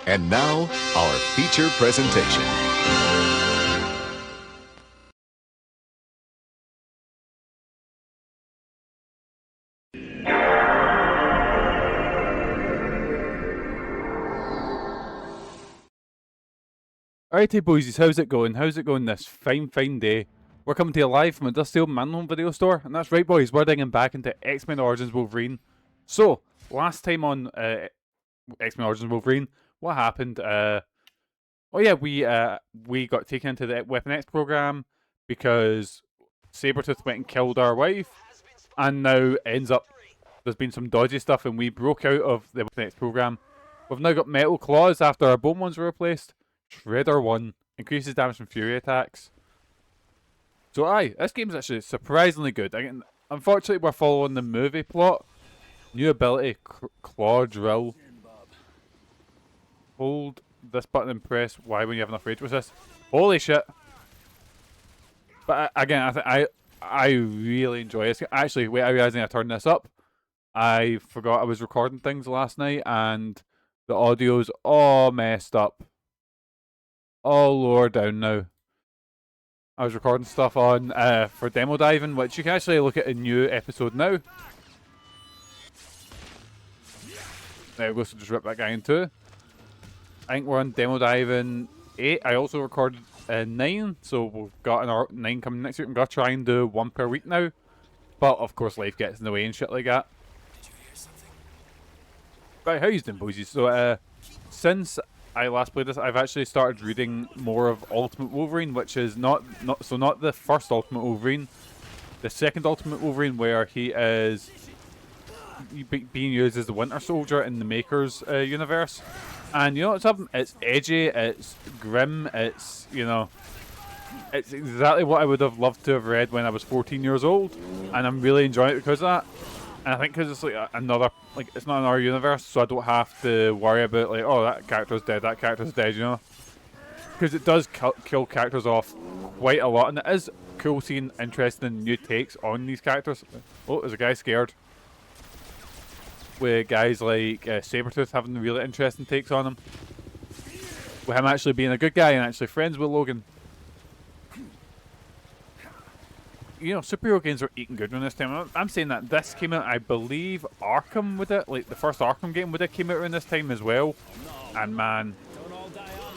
And now, our feature presentation. Alrighty boys, how's it going? How's it going this fine day? We're coming to you live from a dusty old MANLON Home video store, and that's right boys, we're digging back into X-Men Origins Wolverine. So, last time on X-Men Origins Wolverine, what happened? Oh yeah, we got taken into the Weapon X program because Sabretooth went and killed our wife, and now ends up there's been some dodgy stuff, and we broke out of the Weapon X program. We've now got metal claws after our bone ones were replaced. Shredder 1 increases damage from Fury attacks. So this game's actually surprisingly good. Again, unfortunately, we're following the movie plot. New ability, Claw Drill. Hold this button and press Y when you have enough rage resist. Holy shit! But again, I really enjoy this. Actually, wait, I realized I turned this up. I forgot I was recording things last night, and the audio's all messed up. All lower down now. I was recording stuff on for demo diving, which you can actually look at a new episode now. There we go, so just rip that guy in two. I think we're on demo diving 8. I also recorded 9, so we've got an 9 coming next week. I'm going to try and do 1 per week now. But of course life gets in the way and shit like that. Did you hear something? Right, how you doing boys? So since I last played this, I've actually started reading more of Ultimate Wolverine, which is not the first Ultimate Wolverine, the second Ultimate Wolverine, where he is being used as the Winter Soldier in the Maker's universe. And you know what's something? It's edgy, it's grim, it's, you know, it's exactly what I would have loved to have read when I was 14 years old, and I'm really enjoying it because of that. And I think because it's like another, like, it's not in our universe, so I don't have to worry about, like, oh, that character's dead, you know? Because it does kill characters off quite a lot, and it is cool seeing interesting new takes on these characters. Oh, there's a guy scared. With guys like Sabretooth having really interesting takes on him. With him actually being a good guy and actually friends with Logan. You know, superhero games are eating good when this time. I'm saying that this came out, I believe, Arkham with it, like the first Arkham game with it came out around this time as well. And man,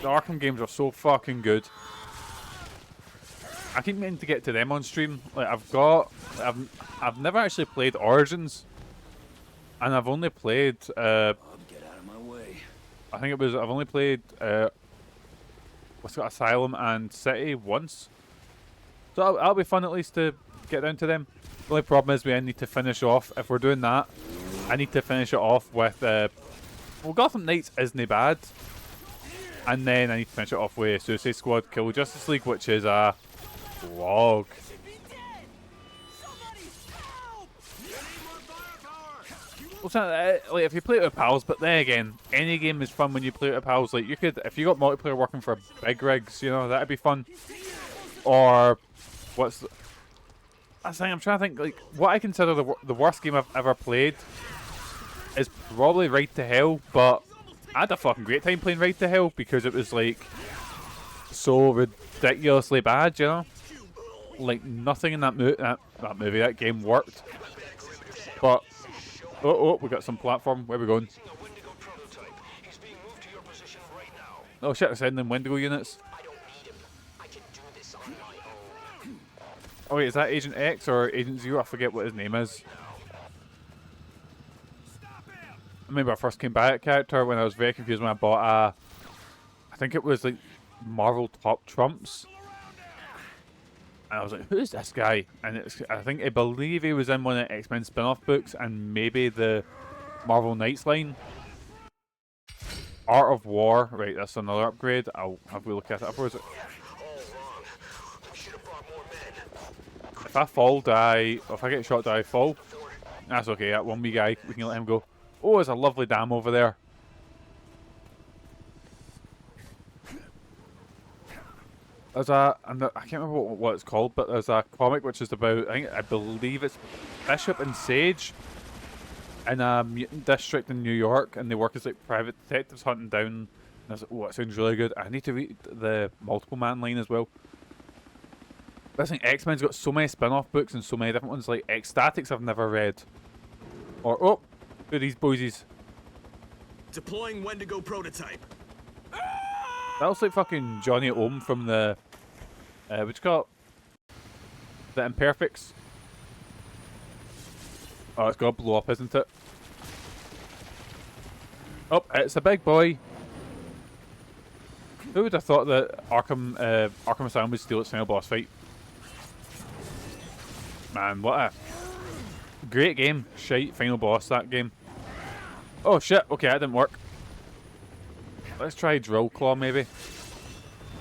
the Arkham games are so fucking good. I keep meaning to get to them on stream. Like I've never actually played Origins, and I've only played. Get out of my way. I think it was. I've only played. What's it got? Asylum and City once. So that'll be fun at least to get down to them. The only problem is we need to finish off, if we're doing that, I need to finish it off with, well, Gotham Knights isn't bad. And then I need to finish it off with Suicide Squad Kill Justice League, which is a vlog. Well, like, if you play it with pals, but then again, any game is fun when you play it with pals. Like, you could, if you got multiplayer working for big rigs, you know, that'd be fun. Or what's the, I'm trying to think, like, what I consider the worst game I've ever played is probably Ride to Hell, but I had a fucking great time playing Ride to Hell because it was like so ridiculously bad, you know? Like nothing in that that game worked. But oh, we got some platform. Where are we going? Oh shit, they're sending Wendigo units. Oh wait, is that Agent X or Agent Zero? I forget what his name is. I remember I first came by that character when I was very confused when I bought I think it was like Marvel Top Trumps. And I was like, who's this guy? And I believe he was in one of the X-Men spin-off books and maybe the Marvel Knights line. Art of War, right, that's another upgrade. I'll have a look at it afterwards. If I fall, die. If I get shot, die, fall. That's okay. That one wee guy, we can let him go. Oh, there's a lovely dam over there. There's I can't remember what it's called, but there's a comic which is about, I believe it's Bishop and Sage in a mutant district in New York, and they work as like private detectives hunting down Oh, it sounds really good. I need to read the multiple man line as well. This thing, X-Men's got so many spin-off books and so many different ones. Like Ecstatics I've never read. Or, oh, who are these boysies? Deploying Wendigo prototype. That looks like fucking Johnny Ohm from the, what you call it? The Imperfects. Oh, it's got to blow up, isn't it? Oh, it's a big boy. Who would have thought that Arkham Asylum would steal its final boss fight? Man, what a great game. Shite final boss, that game. Oh shit, okay, that didn't work. Let's try Drill Claw maybe.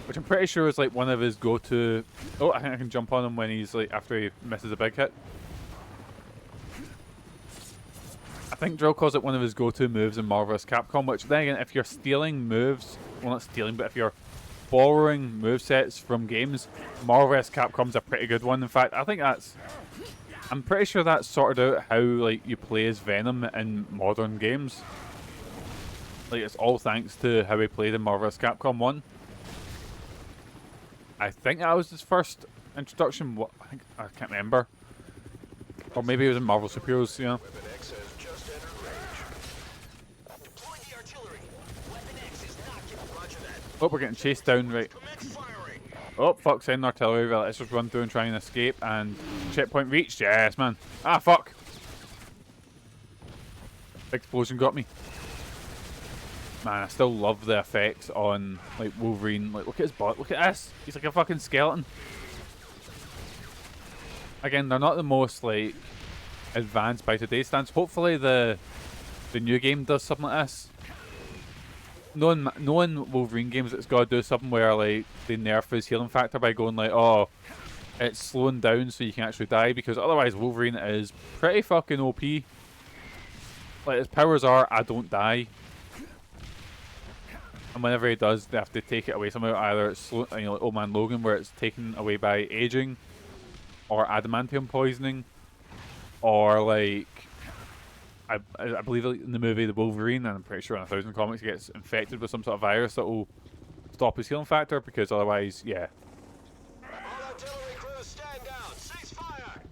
Which I'm pretty sure is like one of his go-to... Oh, I think I can jump on him when he's like, after he misses a big hit. I think Drill Claw's like one of his go-to moves in Marvel vs. Capcom, which then again, if you're stealing moves, well not stealing, but if you're borrowing movesets from games, Marvel vs. Capcom's a pretty good one. In fact, I think that's... I'm pretty sure that's sorted out how like you play as Venom in modern games. Like it's all thanks to how he played in Marvel vs. Capcom 1. I think that was his first introduction. What I can't remember. Or maybe it was in Marvel Superheroes, you know. Oh, we're getting chased down, right. Oh, fuck, sending artillery. Right, let's just run through and try and escape. And checkpoint reached. Yes, man. Ah, fuck. Explosion got me. Man, I still love the effects on, like, Wolverine. Like, look at his butt. Look at this. He's like a fucking skeleton. Again, they're not the most, like, advanced by today's standards. Hopefully the new game does something like this. Knowing Wolverine games, it's got to do something where like they nerf his healing factor by going like, oh, it's slowing down so you can actually die, because otherwise Wolverine is pretty fucking OP. Like his powers are, I don't die, and whenever he does, they have to take it away somehow. Either it's slow, you know, like Old Man Logan, where it's taken away by aging, or adamantium poisoning, or like. I believe in the movie The Wolverine, and I'm pretty sure in 1,000 comics, he gets infected with some sort of virus that will stop his healing factor, because otherwise, yeah.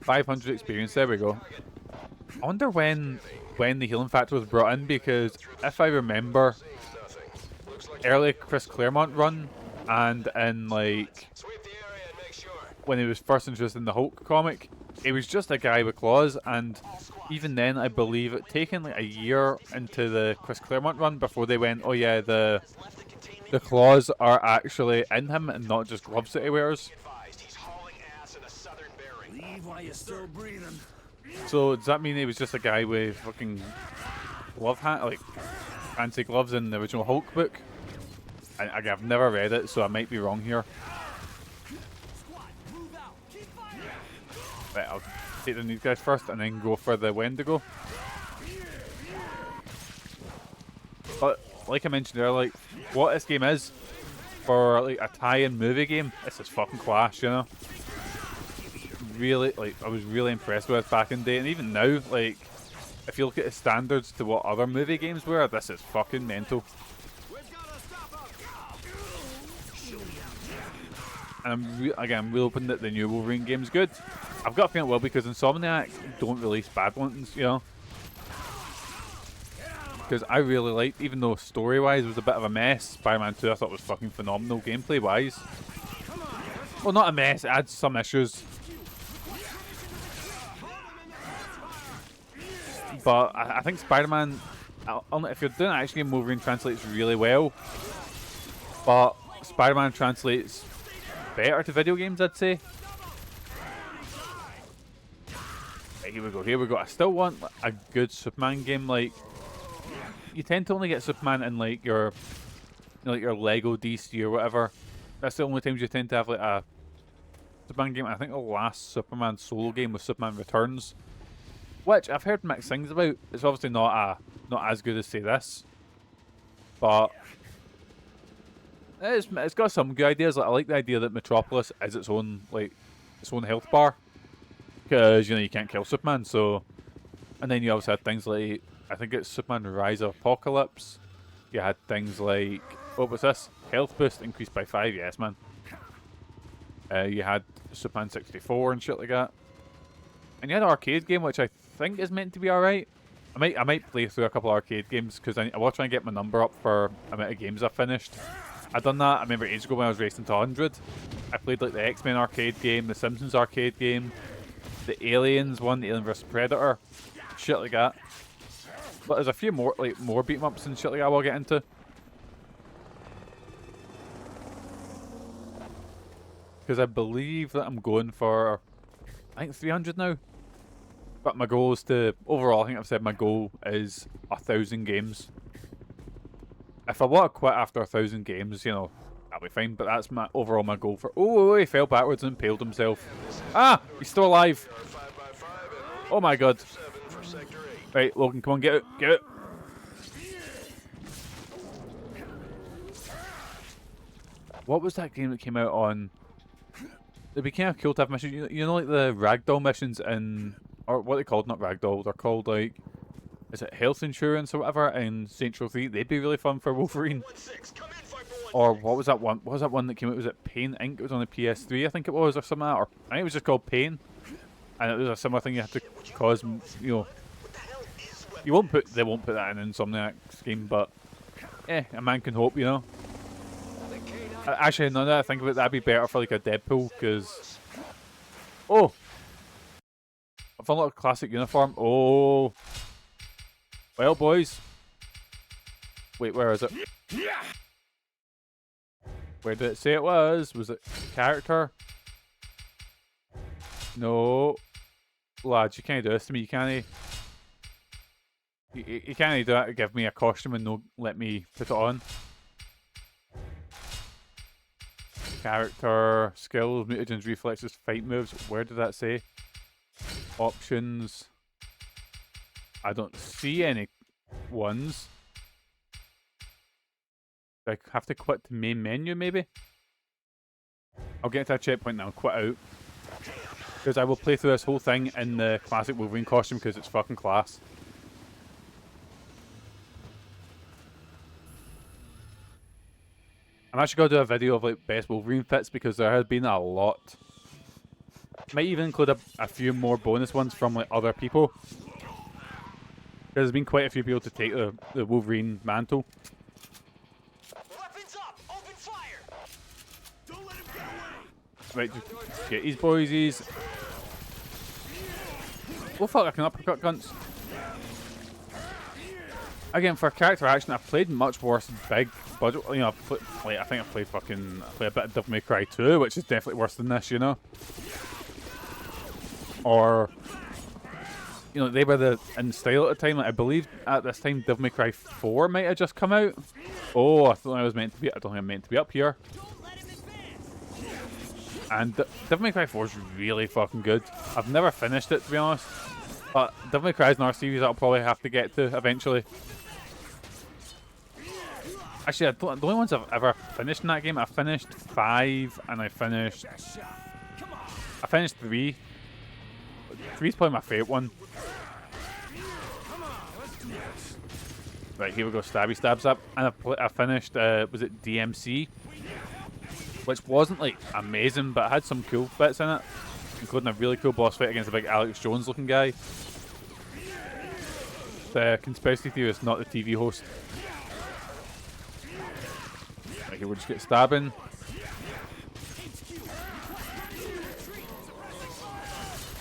500 experience, there we go. I wonder when the healing factor was brought in, because if I remember, early Chris Claremont run, and in like, when he was first introduced in the Hulk comic, he was just a guy with claws, and even then I believe it taken like a year into the Chris Claremont run before they went, oh yeah, the claws are actually in him and not just gloves that he wears. So does that mean he was just a guy with fucking glove hat, like fancy gloves in the original Hulk book? I've never read it, so I might be wrong here. Right, I'll take these guys first and then go for the Wendigo. But like I mentioned earlier, like what this game is for like a tie-in movie game, this is fucking class, you know. Really, like I was really impressed with it back in the day, and even now, like if you look at the standards to what other movie games were, this is fucking mental. And I'm really hoping that the new Wolverine game is good. I've got a feeling it will, because Insomniac don't release bad ones, you know. Because I really liked, even though story-wise was a bit of a mess, Spider-Man 2 I thought was fucking phenomenal gameplay-wise. Well, not a mess, it had some issues. But I think Spider-Man, if you're doing an action game, Wolverine translates really well. But Spider-Man translates better to video games, I'd say. Right, here we go. I still want a good Superman game. Like, you tend to only get Superman in like your, you know, like your Lego DC or whatever. That's the only times you tend to have like a Superman game. I think the last Superman solo game was Superman Returns, which I've heard mixed things about. It's obviously not as good as say this, but it's got some good ideas. Like I like the idea that Metropolis is its own health bar, because you know you can't kill Superman. So, and then you also had things like, I think it's Superman Rise of Apocalypse. You had things like What was this? Health boost increased by 5. Yes, man. You had Superman 64 and shit like that. And you had an arcade game, which I think is meant to be alright. I might play through a couple of arcade games, because I will try and get my number up for the amount of games I've finished. I've done that, I remember ages ago when I was racing to 100. I played like the X-Men arcade game, the Simpsons arcade game, the Aliens one, the Alien vs Predator, shit like that. But there's a few more beat 'em ups and shit like that I will get into. Because I believe that I'm going for, I think 300 now. But my goal is to, overall, I think I've said my goal is 1,000 games. If I want to quit after 1,000 games, you know, that'll be fine. But that's my overall my goal for. Oh, he fell backwards and impaled himself. Ah, he's still alive. Oh my god. Right, Logan, come on, get out, get out. What was that game that came out on? It'd be kind of cool to have missions. You know, like the ragdoll missions in, or what they called, not ragdoll. They're called like, is it health insurance or whatever in Central 3? They'd be really fun for Wolverine. Or what was that one? What was that one that came out? Was it Pain Inc? It was on the PS3, I think it was, or something like that. Or I think it was just called Pain. And it was a similar thing you had to cause, you know. They won't put that in Insomniac's game, but a man can hope, you know. Actually, now that I think of it, that'd be better for like a Deadpool, because oh, I've unlocked a classic uniform. Oh, well, boys. Wait, where is it? Where did it say it was? Was it character? No, lads, you can't do this to me. You can't. You can't do that. Give me a costume and no let me put it on. Character, skills, mutagens, reflexes, fight moves. Where did that say? Options. I don't see any ones. Do I have to quit the main menu, maybe? I'll get to a checkpoint now and quit out. Because I will play through this whole thing in the classic Wolverine costume, because it's fucking class. I'm actually going to do a video of like best Wolverine fits, because there has been a lot. Might even include a few more bonus ones from like other people. There's been quite a few people to take the Wolverine mantle. Weapons up! Open fire! Don't let him get away! Right, just get these boysies. Oh fuck, I can uppercut cunts. Again, for character action, I've played much worse big budget. You know, I think I played a bit of Devil May Cry 2, which is definitely worse than this, you know. Or, you know, they were in style at the time. Like, I believe at this time Devil May Cry 4 might have just come out. Oh, I thought I was meant to be. I don't think I'm meant to be up here. And Devil May Cry 4 is really fucking good. I've never finished it, to be honest. But Devil May Cry is another series I'll probably have to get to eventually. Actually, the only ones I've ever finished in that game, I finished 5 and I finished 3. 3's probably my favourite one. Right, here we go, stabby stabs up. And I finished, was it DMC? Which wasn't like amazing, but it had some cool bits in it. Including a really cool boss fight against a big Alex Jones looking guy. The conspiracy theorist, not the TV host. Right, here we'll just get stabbing.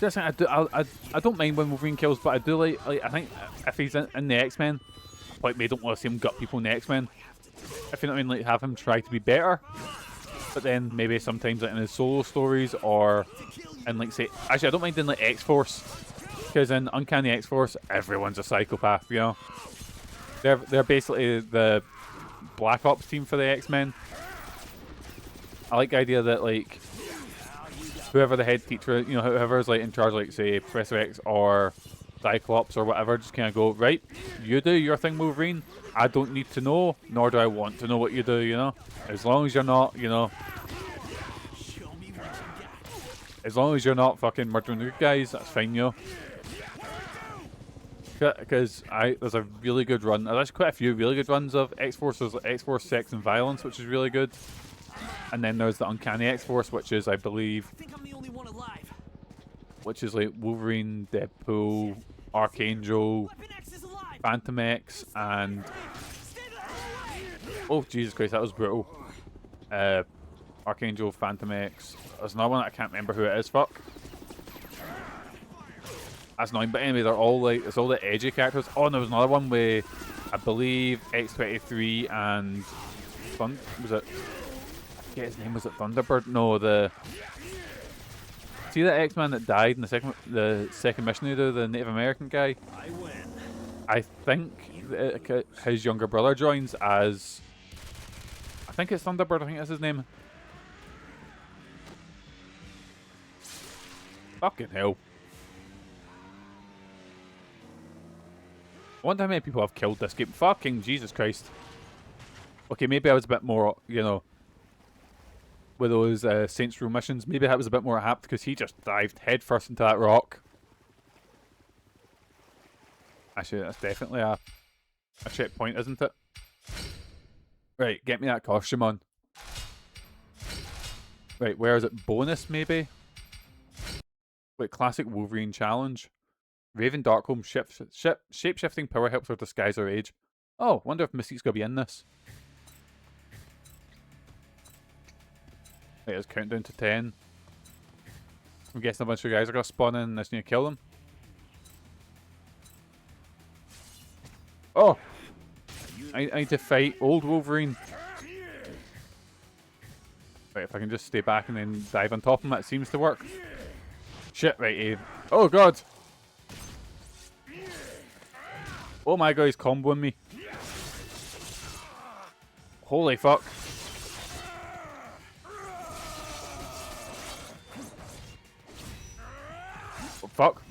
I don't mind when Wolverine kills, but I do like I think if he's in the X-Men, like we don't want to see him gut people in the X-Men. If you know what I mean, like have him try to be better. But then maybe sometimes like in his solo stories or in like say, actually I don't mind in like X-Force, because in Uncanny X-Force everyone's a psychopath, you know. They're basically the Black Ops team for the X-Men. I like the idea that like whoever the head teacher, you know, whoever's like in charge, like say Professor X or Cyclops or whatever, just kind of go, right, you do your thing, Wolverine. I don't need to know, nor do I want to know what you do, you know. As long as you're not, you know, as long as you're not fucking murdering the good guys, that's fine, you know. Because there's a really good run. There's quite a few really good runs of X-Force. There's like X-Force Sex and Violence, which is really good. And then there's the Uncanny X-Force, which is, I believe, I think I'm the only one alive. which is like Wolverine, Deadpool, Archangel, Weapon X is alive. Phantom X, and Stay the hell away. oh Jesus Christ, that was brutal. Archangel, Phantom X. There's another one that I can't remember who it is. Fuck. That's annoying, but anyway, they're all like, it's all the edgy characters. Oh, and there was another one with, I believe, X-23 and was it? I forget his name. Was it Thunderbird? No, see the X-Man that died in the second mission they do, the Native American guy. I win. I think his younger brother joins as, I think it's Thunderbird. I think that's his name. Fucking hell. I wonder how many people have killed this game. Fucking Jesus Christ. Okay, maybe I was a bit more, you know, with those Saints Row missions. Maybe that was a bit more apt because he just dived headfirst into that rock. Actually, that's definitely a checkpoint, isn't it? Right, get me that costume on. Right, where is it? Bonus, maybe? Wait, classic Wolverine challenge. Raven Darkholm shape-shifting power helps her disguise her age. Oh, wonder if Mystique's gonna be in this. Right, let's count down to 10. I'm guessing a bunch of guys are gonna spawn in and I just need to kill them. Oh! I need to fight old Wolverine. Right, if I can just stay back and then dive on top of him, that seems to work. Shit, right, Abe. Oh god! Oh my god, he's comboing me. Holy fuck. Oh, fuck.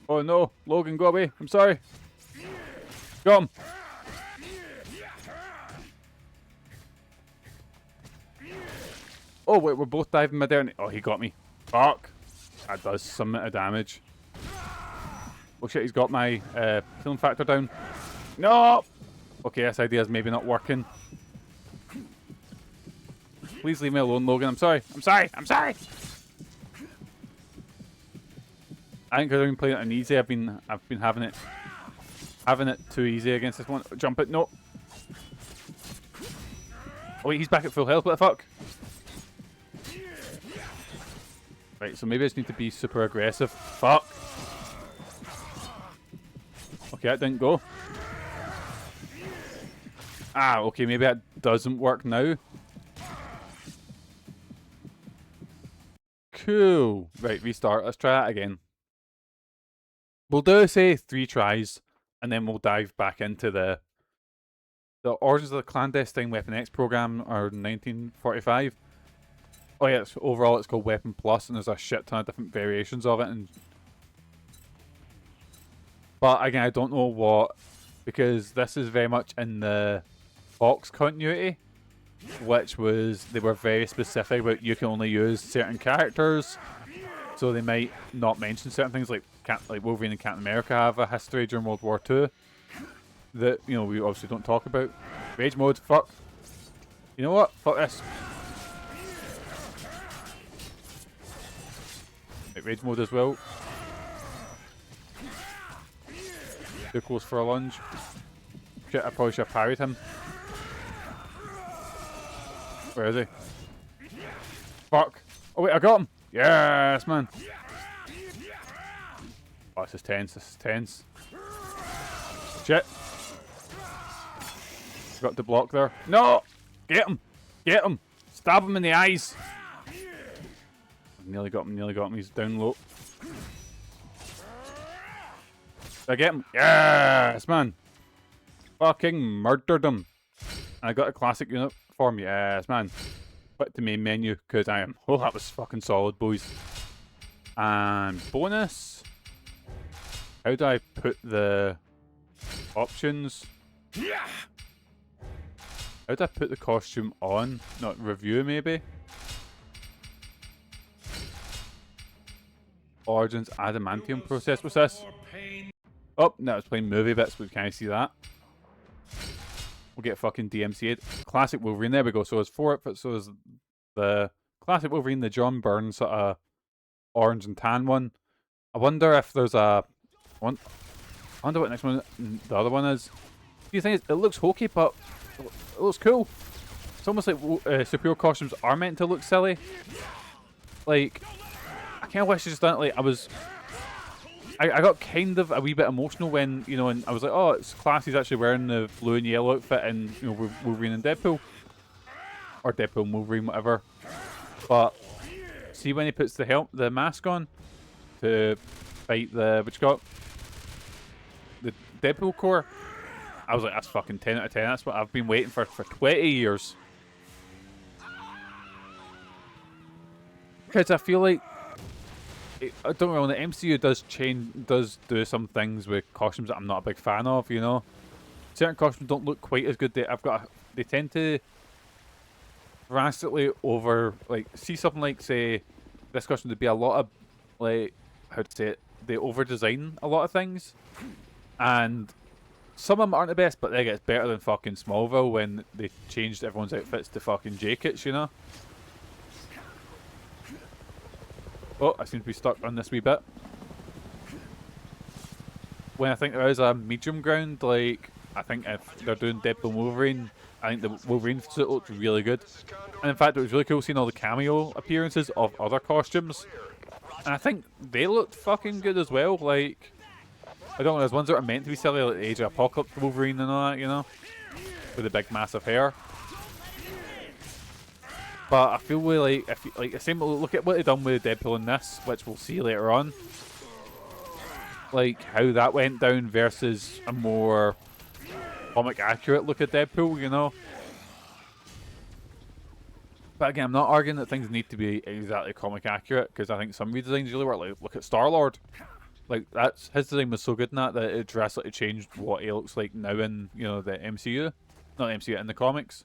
Oh no, Logan, go away. I'm sorry. Got him. Oh wait, we're both diving mid-air. Oh, he got me. Fuck. That does some bit of damage. Oh shit, he's got my healing factor down. No! Okay, this idea is maybe not working. Please leave me alone, Logan. I'm sorry. I'm sorry. I'm sorry. I think because I've been playing it on easy, I've been having it too easy against this one. Jump it. No. Oh wait, he's back at full health. What the fuck? Right, so maybe I just need to be super aggressive. Fuck. Okay, that didn't go. Ah, okay, maybe that doesn't work now. Cool. Right, restart. Let's try that again. We'll do, say, 3 tries, and then we'll dive back into the Origins of the Clandestine Weapon X program, or 1945. Oh yeah, overall it's called Weapon Plus, and there's a shit ton of different variations of it. But again, I don't know what, because this is very much in the Fox continuity, which was, they were very specific about you can only use certain characters, so they might not mention certain things like Wolverine and Captain America have a history during World War II that, you know, we obviously don't talk about. Rage mode, fuck. You know what? Fuck this. Right, rage mode as well. Too close for a lunge. Shit, I probably should have parried him. Where is he? Fuck. Oh wait, I got him. Yes, man. Oh, this is tense. This is tense. Shit. Got to block there. No! Get him! Get him! Stab him in the eyes! Nearly got him, nearly got him. He's down low. Did I get him? Yes, man! Fucking murdered him. And I got a classic uniform. Yes, man. Put the main menu, because I am... Oh, that was fucking solid, boys. And bonus. How do I put the options? How do I put the costume on? Not review, maybe? Origins adamantium process. What's this? Oh, no, it's playing movie bits, we can't see that. We'll get fucking DMCA'd. Classic Wolverine, there we go. So there's 4 outfits. So there's the classic Wolverine, the John Byrne sort of orange and tan one. I wonder if there's a one. I wonder what next one the other one is. The thing is, it looks hokey, but it looks cool. It's almost like superhero costumes are meant to look silly. Like, I kind of wish I just done it. Like, I got kind of a wee bit emotional when, you know, and I was like, oh, it's class. He's actually wearing the blue and yellow outfit and, you know, Wolverine and Deadpool. Or Deadpool and Wolverine, whatever. But see when he puts the mask on to fight the, what you got? The Deadpool core. I was like, that's fucking 10 out of 10. That's what I've been waiting for 20 years. Because I feel like, I don't know, the MCU does do some things with costumes that I'm not a big fan of, you know. Certain costumes don't look quite as good. They tend to drastically see something like, say, this costume would be a lot of, like, how to say it, they over-design a lot of things. And some of them aren't the best, but they get better than fucking Smallville when they changed everyone's outfits to fucking J-kits, you know. Oh, I seem to be stuck on this wee bit. When I think there is a medium ground, like, I think if they're doing Deadpool and Wolverine, I think the Wolverine suit looked really good. And in fact, it was really cool seeing all the cameo appearances of other costumes. And I think they looked fucking good as well. Like, I don't know, there's ones that are meant to be silly, like the Age of Apocalypse Wolverine and all that, you know? With the big massive hair. But I feel like, the same, look at what they've done with Deadpool in this, which we'll see later on. Like, how that went down versus a more comic accurate look at Deadpool, you know? But again, I'm not arguing that things need to be exactly comic accurate, because I think some redesigns really work. Like, look at Star-Lord. Like, his design was so good in that it drastically changed what he looks like now in, you know, the MCU. Not the MCU, in the comics.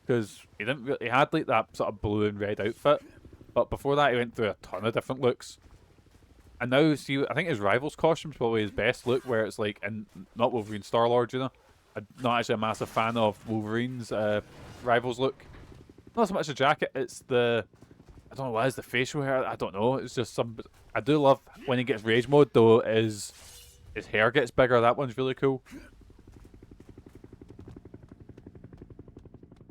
Because he had like that sort of blue and red outfit, but before that he went through a ton of different looks. And now, see, I think his Rival's costume's probably his best look, where it's like, not Wolverine, Star-Lord, you know? I'm not actually a massive fan of Wolverine's Rival's look. Not so much the jacket, it's the, I don't know what it is, the facial hair, I don't know, it's just some, I do love when he gets rage mode though, his hair gets bigger, that one's really cool.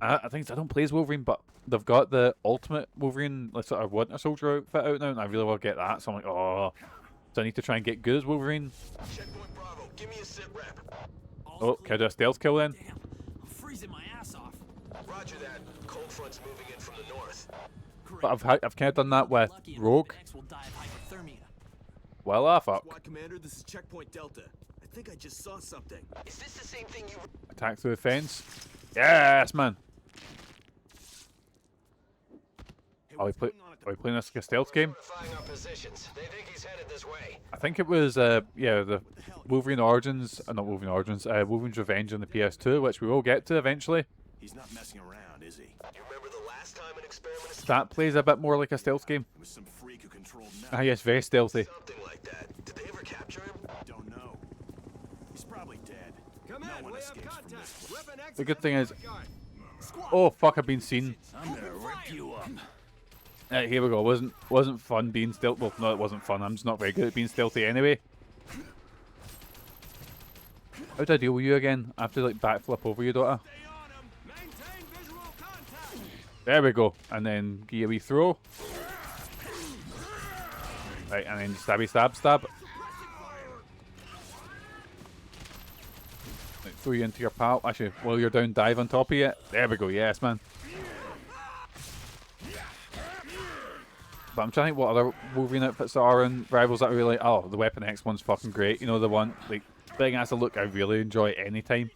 I think I don't play as Wolverine, but they've got the ultimate Wolverine, like sort of Winter Soldier outfit out now, and I really want to get that. So I'm like, oh, so I need to try and get good as Wolverine. Checkpoint Bravo, give me a sit rep. Oh, can I do a stealth kill then? Damn, I'm freezing my ass off. Roger that. Cold front's moving in from the north. But I've kind of done that with Lucky and Rogue. the next will die of hypothermia. Well, ah, fuck. Squad Commander, this is Checkpoint Delta. I think I just saw something. Is this the same thing you... Attack through the fence. Yes, man. Are we playing this like a stealth game? Our positions. They think he's headed this way. I think it was, yeah, the Wolverine Origins, not Wolverine Origins, Wolverine's Revenge on the PS2, which we will get to eventually. He's not messing around, is he? You remember the last time an experiment... That plays a bit more like a stealth game. With some freak who controlled Ah, yes, very stealthy. Something like that. Did they ever capture him? Don't know. He's probably dead. Come No in, one we have escapes from contact. this place. Weapon X The good thing is, Squad. oh fuck, I've been seen. I'm gonna rip you up. Here we go. Wasn't fun being stealthy. Well, no, it wasn't fun. I'm just not very good at being stealthy anyway. How do I deal with you again? I have to like backflip over you, don't I? Stay on him. Maintain visual contact. There we go. And then give you a wee throw. Right, and then stabby stab stab. Right, throw you into your pal. Actually, while you're down, dive on top of you. There we go. Yes, man. But I'm trying to think what other Wolverine outfits there are in Rivals that I really like. Oh, the Weapon X one's fucking great. You know, the one, like, thing that's a look I really enjoy anytime.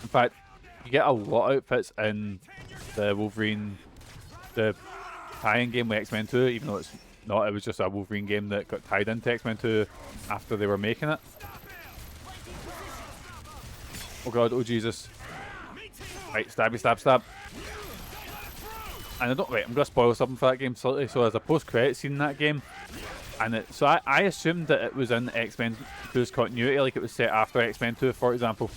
In fact, you get a lot of outfits in the Wolverine, the tie-in game with X-Men 2, even though it's not, it was just a Wolverine game that got tied into X-Men 2 after they were making it. Oh god, oh Jesus. Right, stabby stab stab. And I don't, wait, I'm going to spoil something for that game slightly. So there's a post-credit scene in that game, And so I assumed that it was in X-Men 2's continuity, like it was set after X-Men 2, for example.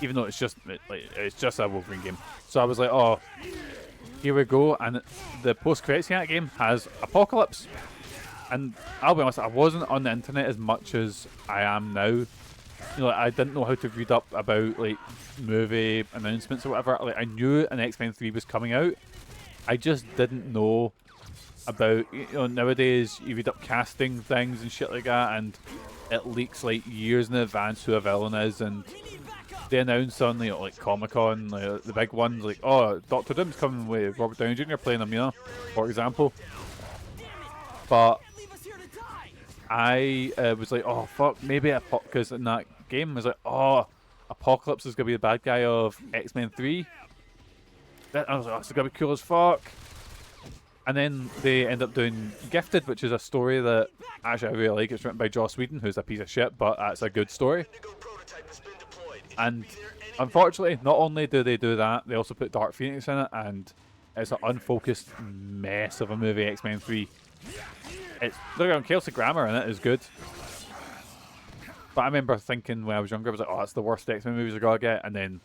Even though it's just a Wolverine game. So I was like, oh, here we go. And the post-credits scene that game has Apocalypse. And I'll be honest, I wasn't on the internet as much as I am now. You know, like, I didn't know how to read up about like movie announcements or whatever. Like, I knew an X-Men 3 was coming out. I just didn't know about, you know, nowadays you read up casting things and shit like that, and it leaks like years in advance who a villain is, and they announce on, you know, like Comic-Con, like, the big ones, like, oh, Doctor Doom's coming with Robert Downey Jr. playing him, you know, for example. But I was like, oh fuck, maybe because in that game I was like, oh, Apocalypse is gonna be the bad guy of X-Men 3. I was like, oh, it's gonna be cool as fuck. And then they end up doing Gifted, which is a story that actually I really like. It's written by Joss Whedon, who's a piece of shit, but that's a good story. And unfortunately, not only do they do that, they also put Dark Phoenix in it, and it's an unfocused mess of a movie, X-Men 3. Look at Kelsey Grammer in it is good. But I remember thinking when I was younger, I was like, oh, that's the worst X-Men movies I gotta get. And then,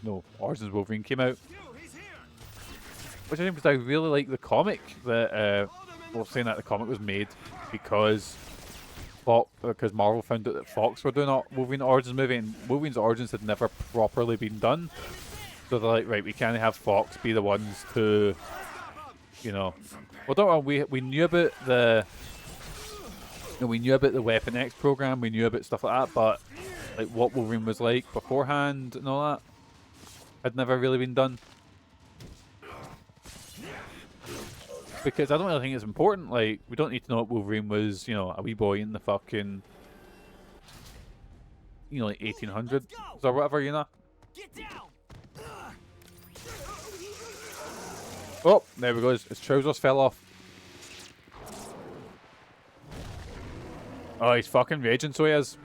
no, Origins Wolverine came out. Which I think because I really like the comic that, well, saying that the comic was made because Marvel found out that Fox were doing a Wolverine Origins movie, and Wolverine's Origins had never properly been done. So they're like, right, we can't have Fox be the ones to, you know, well, don't worry, we knew about the, you know, we knew about the Weapon X program, we knew about stuff like that, but like what Wolverine was like beforehand and all that had never really been done. Because I don't really think it's important. Like, we don't need to know what Wolverine was, you know, a wee boy in the fucking, you know, like 1800s or whatever, you know. Get down. Oh, there we go. His trousers fell off. Oh, he's fucking raging, so he is.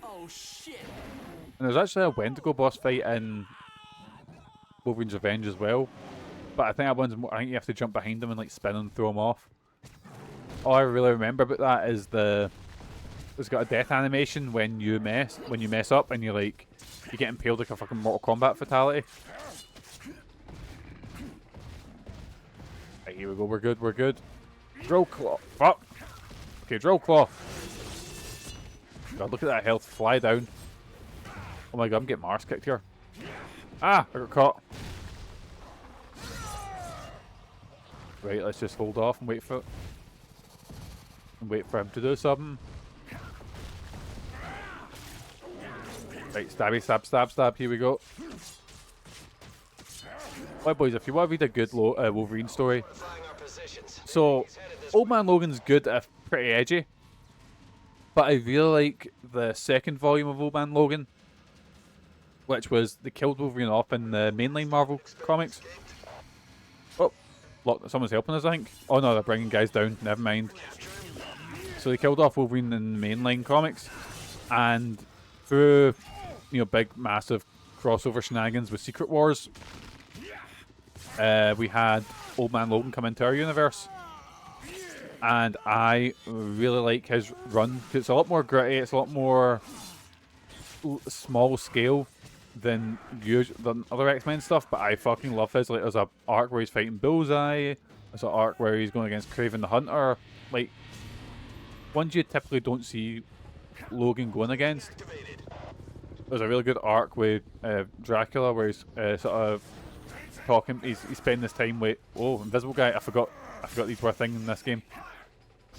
Oh shit. And there's actually a Wendigo boss fight in Wolverine's Revenge as well. But I think that one's more, I think you have to jump behind him and like spin and throw him off. All I really remember about that is it's got a death animation when you mess up and you get impaled like a fucking Mortal Kombat fatality. Right, here we go, we're good. Drill Claw. Fuck. Okay, Drill Claw. God, look at that health fly down. Oh my god, I'm getting Mars kicked here. Ah, I got caught. Right, let's just hold off and wait for him to do something. Right, stabby, stab, here we go. Right, boys, if you want to read a good Wolverine story. So, Old Man Logan's good if pretty edgy. But I really like the second volume of Old Man Logan, which was they killed Wolverine off in the mainline Marvel comics. Oh, look, someone's helping us, I think. Oh no, they're bringing guys down. Never mind. So they killed off Wolverine in the mainline comics, and through, you know, big, massive crossover shenanigans with Secret Wars, we had Old Man Logan come into our universe. And I really like his run. It's a lot more gritty. It's a lot more small scale than other X-Men stuff. But I fucking love his. Like, there's a arc where he's fighting Bullseye. There's an arc where he's going against Kraven the Hunter. Like, ones you typically don't see Logan going against. There's a really good arc with Dracula where he's sort of talking. He's spending this time with Invisible Guy. I forgot these were a thing in this game.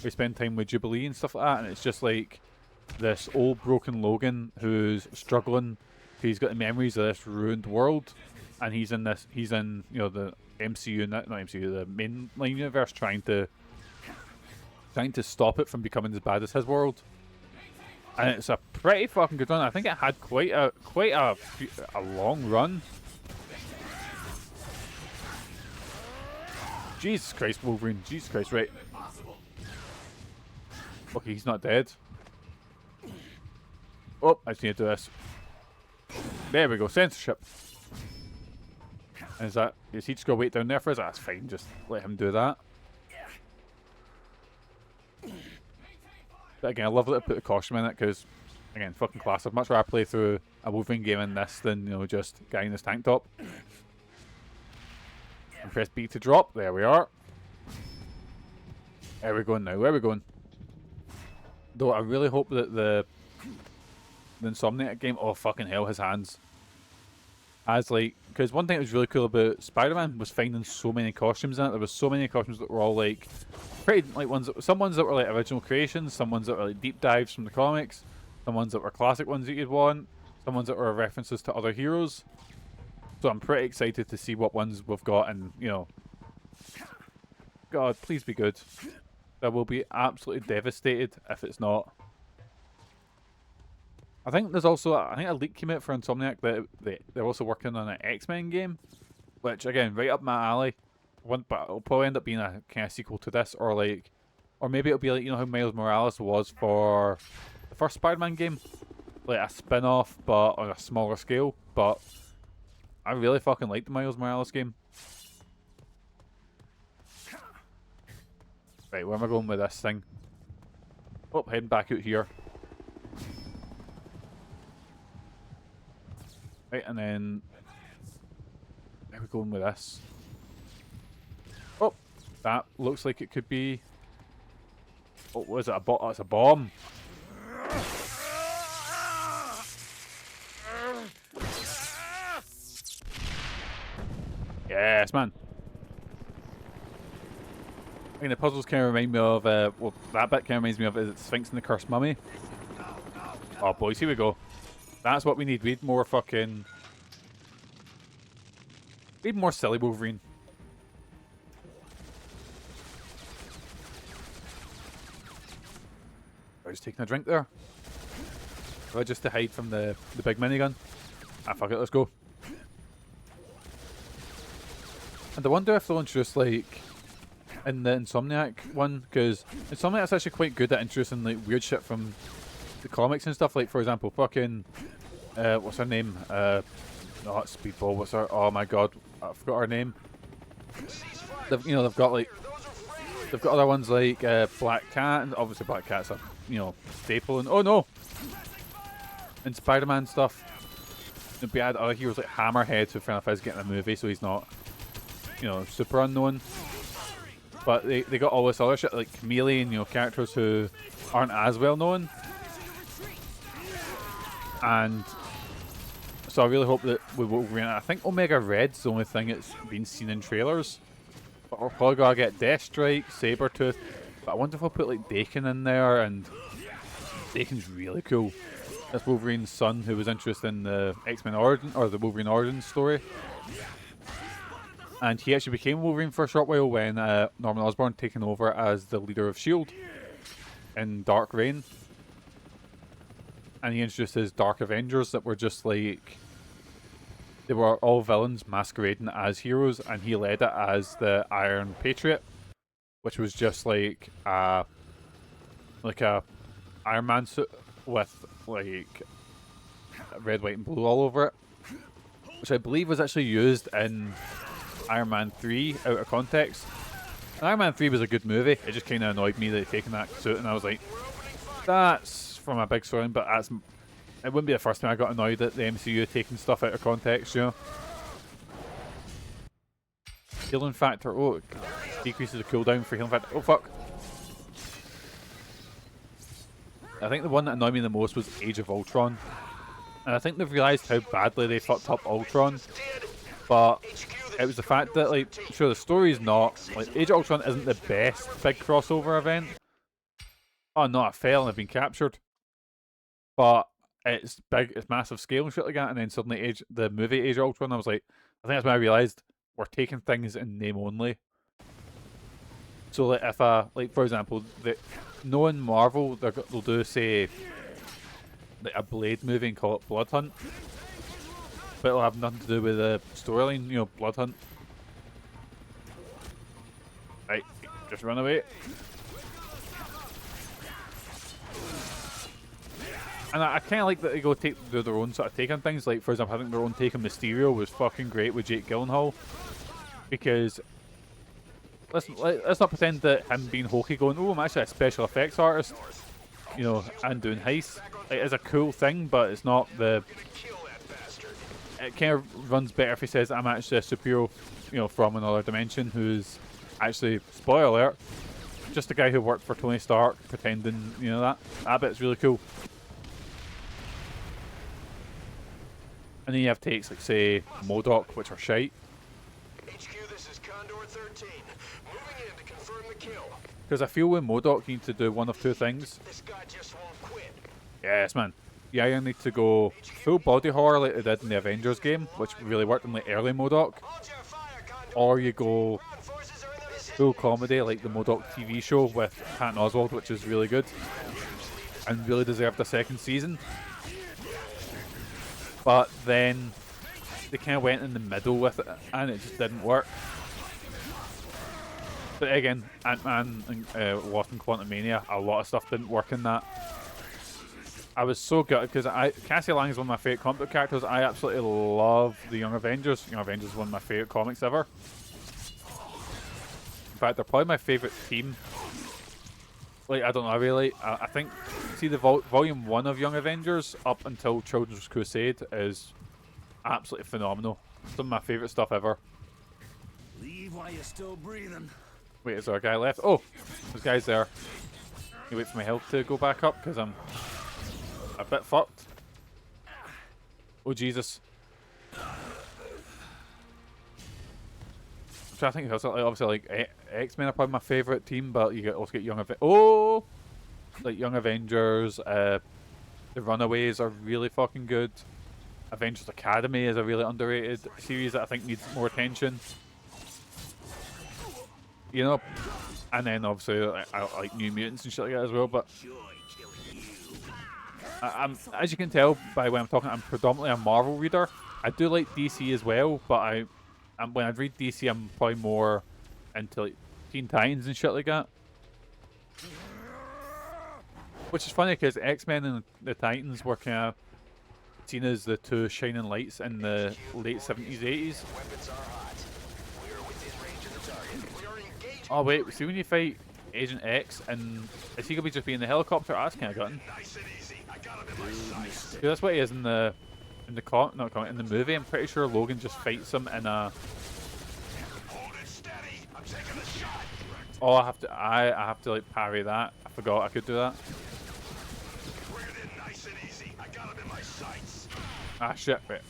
We spend time with Jubilee and stuff like that, and it's just like this old broken Logan who's struggling. He's got the memories of this ruined world, and he's in you know, the MCU, not MCU, the mainline universe, trying to stop it from becoming as bad as his world. And it's a pretty fucking good run. I think it had quite a long run. Jesus Christ, Wolverine. Jesus Christ, right. Okay, he's not dead. Oh, I just need to do this. There we go, censorship. And is he just gonna wait down there for us? That's fine, just let him do that. But again, I love that I put the costume in it because, again, fucking class. I'd much rather play through a Wolverine game in this than, you know, just guy in his tank top. And press B to drop. There we are. Where are we going now? Where are we going? Though I really hope that the Insomniac game, oh fucking hell, his hands. As like, because one thing that was really cool about Spider-Man was finding so many costumes in it. There was so many costumes that were all like, pretty like some ones that were like original creations, some ones that were like deep dives from the comics, some ones that were classic ones that you'd want, some ones that were references to other heroes. So I'm pretty excited to see what ones we've got, and you know, God, please be good. I will be absolutely devastated if it's not. I think there's also, I think a leak came out for Insomniac that they're also working on an X-Men game, which again, right up my alley. But it'll probably end up being a kind of sequel to this, or like, or maybe it'll be like, you know how Miles Morales was for the first Spider-Man game, like a spin-off but on a smaller scale. But I really fucking like the Miles Morales game. Right, where am I going with this thing? Oh, heading back out here. Right, and then where are we going with this? Oh, that looks like it could be. Oh, what is it? Oh, it's a bomb. Yes, man. I mean, the puzzles kind of remind me of, well, that bit kind of reminds me of, is it Sphinx and the Cursed Mummy? Oh, boys, here we go. That's what we need. We need more fucking... We need more silly Wolverine. I was taking a drink there. Or just to hide from the big minigun. Ah, fuck it, let's go. And I wonder if they'll introduce, like, in the Insomniac one, because Insomniac's actually quite good at introducing, like, weird shit from the comics and stuff. Like, for example, fucking, what's her name? Not Speedball, what's her, oh my god, I forgot her name. They've, you know, they've got, like, they've got other ones like Black Cat, and obviously Black Cat's a, you know, staple, and, oh no! And Spider-Man stuff. And we had other heroes like Hammerhead, who Final Fantasy getting a movie, so he's not, you know, super unknown. But they got all this other shit, like Chameleon, you know, characters who aren't as well known. And so I really hope that we will. I think Omega Red's the only thing that's been seen in trailers. But we're probably gonna get Deathstrike, Sabretooth. But I wonder if I'll put like Daken in there, and Daken's really cool. That's Wolverine's son, who was interested in the X-Men Origin, or the Wolverine Origins story. And he actually became Wolverine for a short while when Norman Osborn taken over as the leader of S.H.I.E.L.D. in Dark Reign. And he introduced his Dark Avengers that were just like... They were all villains masquerading as heroes, and he led it as the Iron Patriot, which was just like a Iron Man suit with like red, white and blue all over it. Which I believe was actually used in Iron Man 3 out of context. And Iron Man 3 was a good movie. It just kind of annoyed me that they'd taken that suit, and I was like, that's from a big story, but that's... It wouldn't be the first time I got annoyed at the MCU taking stuff out of context, you know. Healing factor, oh, it decreases the cooldown for healing factor. Oh fuck. I think the one that annoyed me the most was Age of Ultron. And I think they've realised how badly they fucked up Ultron. But it was the fact that, like, sure, the story's not... Like, Age of Ultron isn't the best big crossover event. Oh no, I fell and I've been captured. But it's big, it's massive scale and shit like that, and then suddenly the movie Age of Ultron, I was like, I think that's when I realised we're taking things in name only. So like if like for example, knowing Marvel, they'll do, say, like a Blade movie and call it Blood Hunt. But it'll have nothing to do with the storyline, you know, Blood Hunt. Right, just run away. And I kind of like that they do their own sort of take on things. Like, for example, I think their own take on Mysterio was fucking great with Jake Gyllenhaal. Because, let's not pretend that him being hokey going, oh, I'm actually a special effects artist, you know, and doing heists. It is a cool thing, but it's not the... It kind of runs better if he says, I'm actually a superhero, you know, from another dimension who's actually, spoiler alert, just a guy who worked for Tony Stark pretending, you know, that bit's really cool. And then you have takes like, say, MODOK, which are shite. HQ, this is Condor 13. Moving in to confirm the kill. Because I feel with MODOK you need to do one of two things. This guy just won't quit. Yes, man. You either need to go full body horror like they did in the Avengers game, which really worked in the early MODOK. Or you go full comedy like the MODOK TV show with Patton Oswalt, which is really good. And really deserved a second season. But then they kind of went in the middle with it, and it just didn't work. But again, Ant-Man and Lost in Quantumania, a lot of stuff didn't work in that. I was so gutted because Cassie Lang is one of my favourite comic book characters. I absolutely love the Young Avengers. Young Avengers is one of my favourite comics ever. In fact, they're probably my favourite team. Like, I don't know, I think, see the volume 1 of Young Avengers up until Children's Crusade is absolutely phenomenal. Some of my favourite stuff ever. Leave while you're still breathing. Wait, is there a guy left? Oh, there's guys there. You wait for my health to go back up because I'm a bit fucked. Oh, Jesus. I'm trying to think of else. Obviously, like X-Men are probably my favourite team, but you also get Young Avengers. Oh, like Young Avengers. The Runaways are really fucking good. Avengers Academy is a really underrated series that I think needs more attention. You know, and then obviously I like New Mutants and shit like that as well. But I'm, as you can tell by when I'm talking, I'm predominantly a Marvel reader. I do like DC as well, but when I read DC, I'm probably more into like Teen Titans and shit like that. Which is funny because X-Men and the Titans were kind of seen as the two shining lights in the late 70s, 80s. Oh wait, see when you fight Agent X and is he gonna be just be in the helicopter? Oh, that's kind of gutting. Yeah, that's what he is in the in the movie. I'm pretty sure Logan just fights him in a. Oh, I have to like parry that. I forgot I could do that. Ah shit! Wait.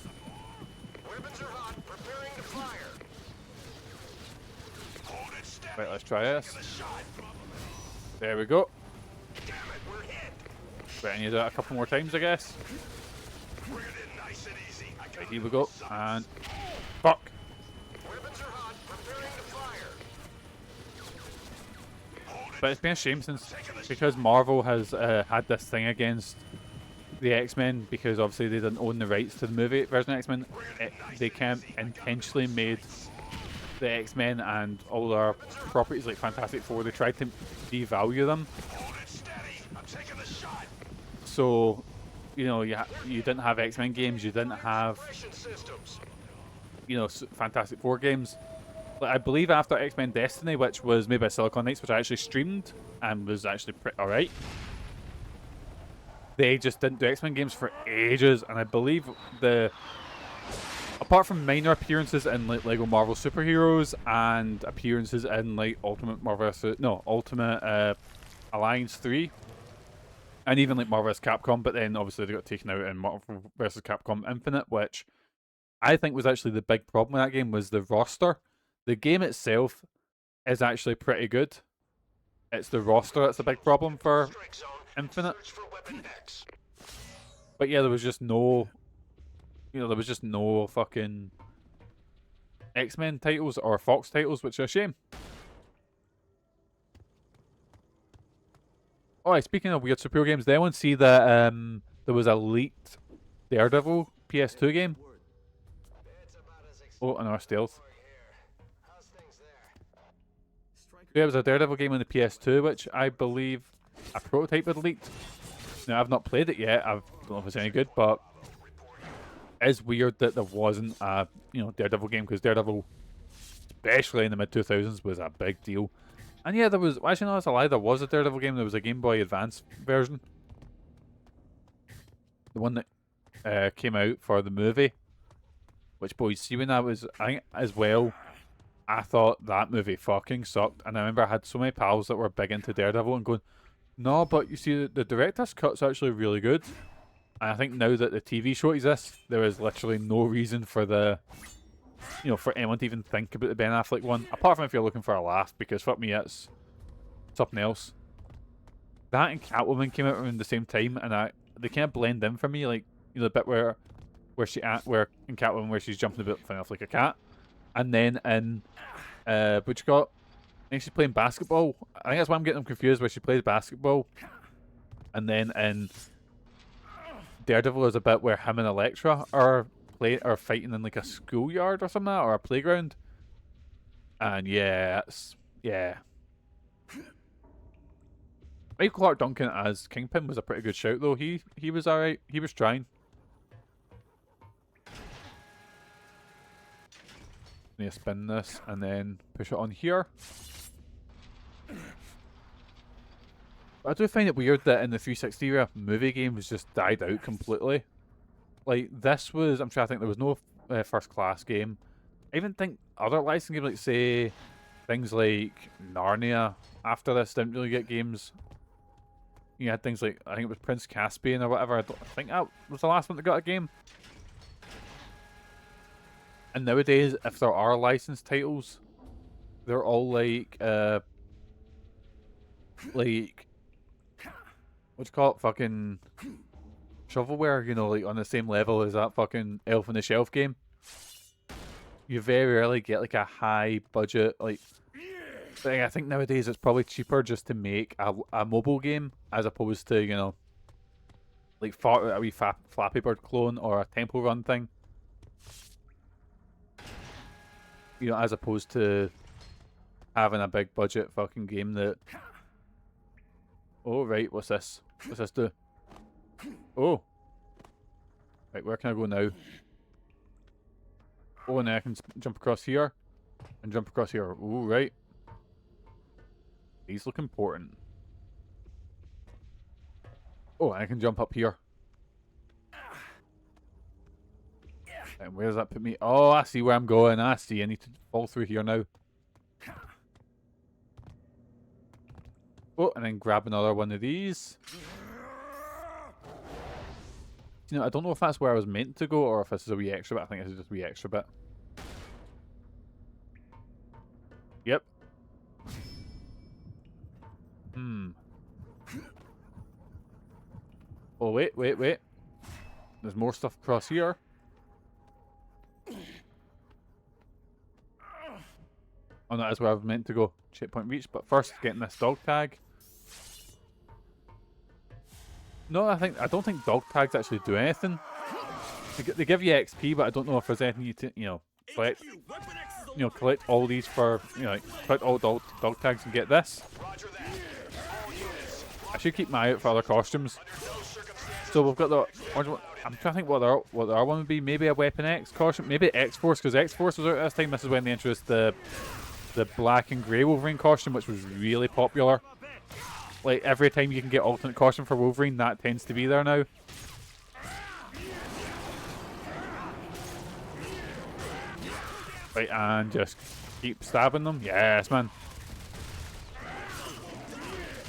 Right, let's try this. There we go. Right, I need to do it a couple more times, I guess. Right, here we go. And fuck. But it's been a shame because Marvel has had this thing against the X-Men because obviously they didn't own the rights to the movie version of X-Men. They kind of intentionally made the X-Men and all their properties like Fantastic Four, they tried to devalue them. So, you know, you didn't have X-Men games, you didn't have, you know, Fantastic Four games. Like, I believe after X-Men Destiny, which was made by Silicon Knights, which I actually streamed and was actually pretty alright, they just didn't do X-Men games for ages, and I believe apart from minor appearances in like Lego Marvel Superheroes and appearances in like Ultimate Alliance 3 and even like Marvel vs. Capcom, but then obviously they got taken out in Marvel vs. Capcom Infinite, which I think was actually the big problem with that game was the roster. The game itself is actually pretty good. It's the roster that's a big problem for Infinite. But yeah, there was just no fucking X-Men titles or Fox titles, which is a shame. Alright, speaking of weird superhero games, did anyone see that there was a leaked Daredevil PS2 game? Oh, another stealth. Yeah, it was a Daredevil game on the PS2, which I believe a prototype had leaked. Now, I've not played it yet. I don't know if it's any good, but it's weird that there wasn't a Daredevil game, because Daredevil, especially in the mid 2000s, was a big deal. And yeah, there was actually no, that's a lie. There was a Daredevil game. There was a Game Boy Advance version, the one that came out for the movie. Which, boys, see, when I think as well, I thought that movie fucking sucked. And I remember I had so many pals that were big into Daredevil and going, no, but you see, the director's cut's actually really good. And I think now that the TV show exists, there is literally no reason for for anyone to even think about the Ben Affleck one. Apart from if you're looking for a laugh, because for me, it's something else. That and Catwoman came out around the same time, and they kind of blend in for me. Like, the bit where in Catwoman where she's jumping about funny enough like a cat, and then in what you got? I think she's playing basketball. I think that's why I'm getting them confused, where she plays basketball, and then in Daredevil there's a bit where him and Elektra are fighting in like a schoolyard or something, or a playground. And yeah, Michael Clark Duncan as Kingpin was a pretty good shout though. He was alright. He was trying. Need to spin this and then push it on here. I do find it weird that in the 360 era, movie games just died out completely. Like, this was, I'm trying to think, there was no First Class game. I even think other licensed games, like, say, things like Narnia, after this, didn't really get games. You had things like, I think it was Prince Caspian or whatever. I think that was the last one that got a game. And nowadays, if there are licensed titles, they're all like, what do you call it? Fucking shovelware, like on the same level as that fucking Elf on the Shelf game. You very rarely get like a high budget, like I think nowadays it's probably cheaper just to make a mobile game as opposed to, like a wee Flappy Bird clone or a Temple Run thing. As opposed to having a big budget fucking game that... Oh, right, what's this? What's this do? Oh! Right, where can I go now? Oh, and then I can jump across here. And jump across here. Oh, right. These look important. Oh, and I can jump up here. And where does that put me? Oh, I see where I'm going. I see. I need to fall through here now. Oh, and then grab another one of these. I don't know if that's where I was meant to go or if this is a wee extra bit. I think this is just a wee extra bit. Yep. Oh, wait. There's more stuff across here. Oh, that is where I was meant to go. Checkpoint reached, but first getting this dog tag. No, I don't think dog tags actually do anything. They give you XP, but I don't know if there's anything you collect. Collect all these for collect all dog tags and get this. I should keep my eye out for other costumes. So we've got the orange one. I'm trying to think what the other one would be. Maybe a Weapon X costume. Maybe X-Force, because X-Force was out at this time. This is when they introduced the black and grey Wolverine costume, which was really popular. Like, every time you can get alternate costume for Wolverine, that tends to be there now. Right, and just keep stabbing them. Yes, man.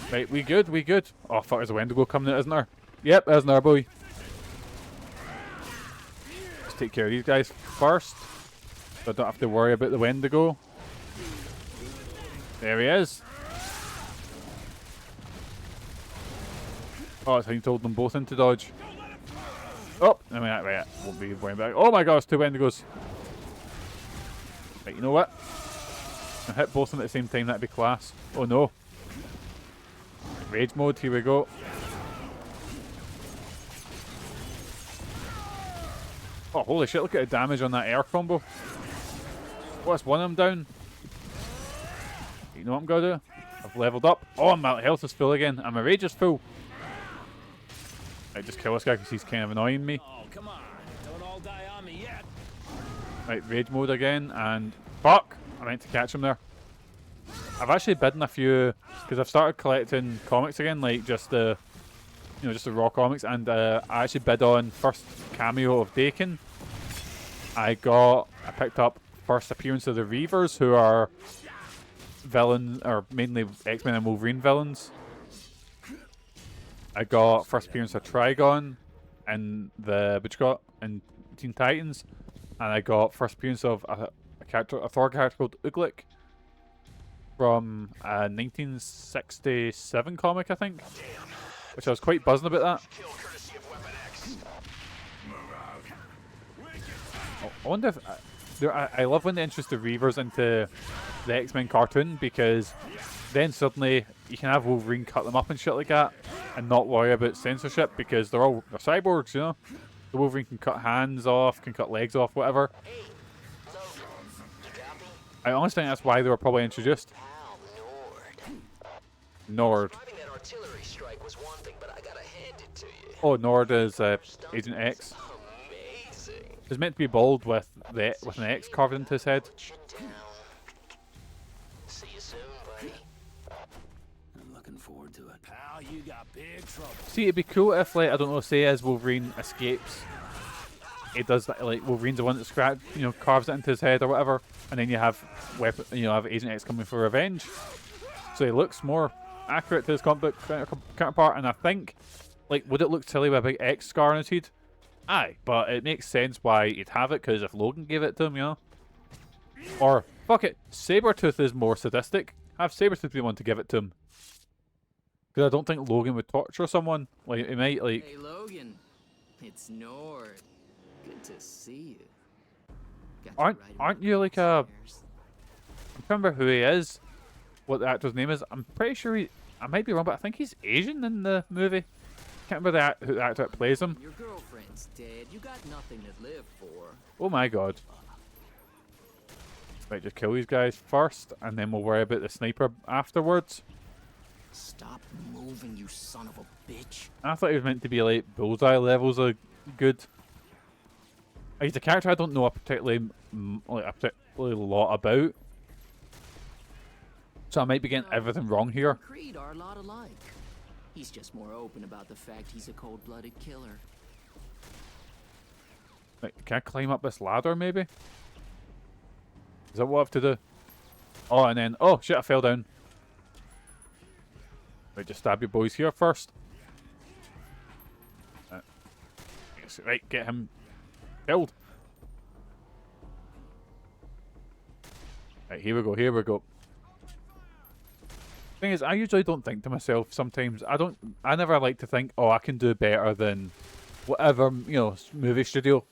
Right, we good. Oh, fuck, there's a Wendigo coming out, isn't there? Yep, there's another boy. Let's take care of these guys first, so I don't have to worry about the Wendigo. There he is. Oh, it's how you told them both into dodge. Oh, I mean, right, won't be worrying about it. Oh my gosh, two Wendigos. Right, you know what? I hit both of them at the same time, that'd be class. Oh no. Rage mode, here we go. Oh, holy shit, look at the damage on that air combo. Oh, that's one of them down. You know what I'm going to do? I've leveled up. Oh, my health is full again, and my rage is full. Right, just kill this guy because he's kind of annoying me. Oh, come on. Don't all die on me yet. Right, rage mode again, and fuck! I meant to catch him there. I've actually bidden a few, because I've started collecting comics again, like just the, you know, just the raw comics, and I actually bid on first cameo of Dakin. I picked up first appearance of the Reavers, who are villains, or mainly X-Men and Wolverine villains. I got first appearance of Trigon in in Teen Titans, and I got first appearance of a Thor character called Uglik from a 1967 comic, I think, which I was quite buzzing about that. I wonder if I love when they introduce the Reavers into the X-Men cartoon, because then suddenly you can have Wolverine cut them up and shit like that and not worry about censorship, because they're cyborgs, you know. The Wolverine can cut hands off, can cut legs off, whatever. I honestly think that's why they were probably introduced. Nord. Oh, Nord is Agent X. He's meant to be bald with an X carved into his head. See you soon, buddy. I'm looking forward to it. Pal, you got big trouble. See, it'd be cool if, like, I don't know, say as Wolverine escapes, it does that, like, Wolverine's the one that carves it into his head or whatever, and then you have have Agent X coming for revenge. So he looks more accurate to his comic book counterpart, and I think, like, would it look silly with a big X scar on his head? Aye, but it makes sense why he'd have it, because if Logan gave it to him, you know. Or, fuck it, Sabretooth is more sadistic. Have Sabretooth be the one to give it to him. Because I don't think Logan would torture someone. Like, he might, like... Hey, Logan. It's Nord. Good to see you. Aren't you like a... I can't remember who he is, what the actor's name is. I'm pretty sure I might be wrong, but I think he's Asian in the movie. Can't remember who the actor that plays him. Your girlfriend's dead. You got nothing to live for. Oh my god. Right, just kill these guys first, and then we'll worry about the sniper afterwards. Stop moving, you son of a bitch. I thought he was meant to be like bullseye levels of good. He's a character I don't know a particularly lot about, so I might be getting everything wrong here. Creed are a lot alike. He's just more open about the fact he's a cold-blooded killer. Right, can I climb up this ladder, maybe? Is that what I have to do? Oh, and then... Oh, shit, I fell down. Right, just stab your boys here first. Right, get him killed. Right, here we go, here we go. Thing is, I usually don't think to myself sometimes. I never like to think, oh, I can do better than whatever, movie studio.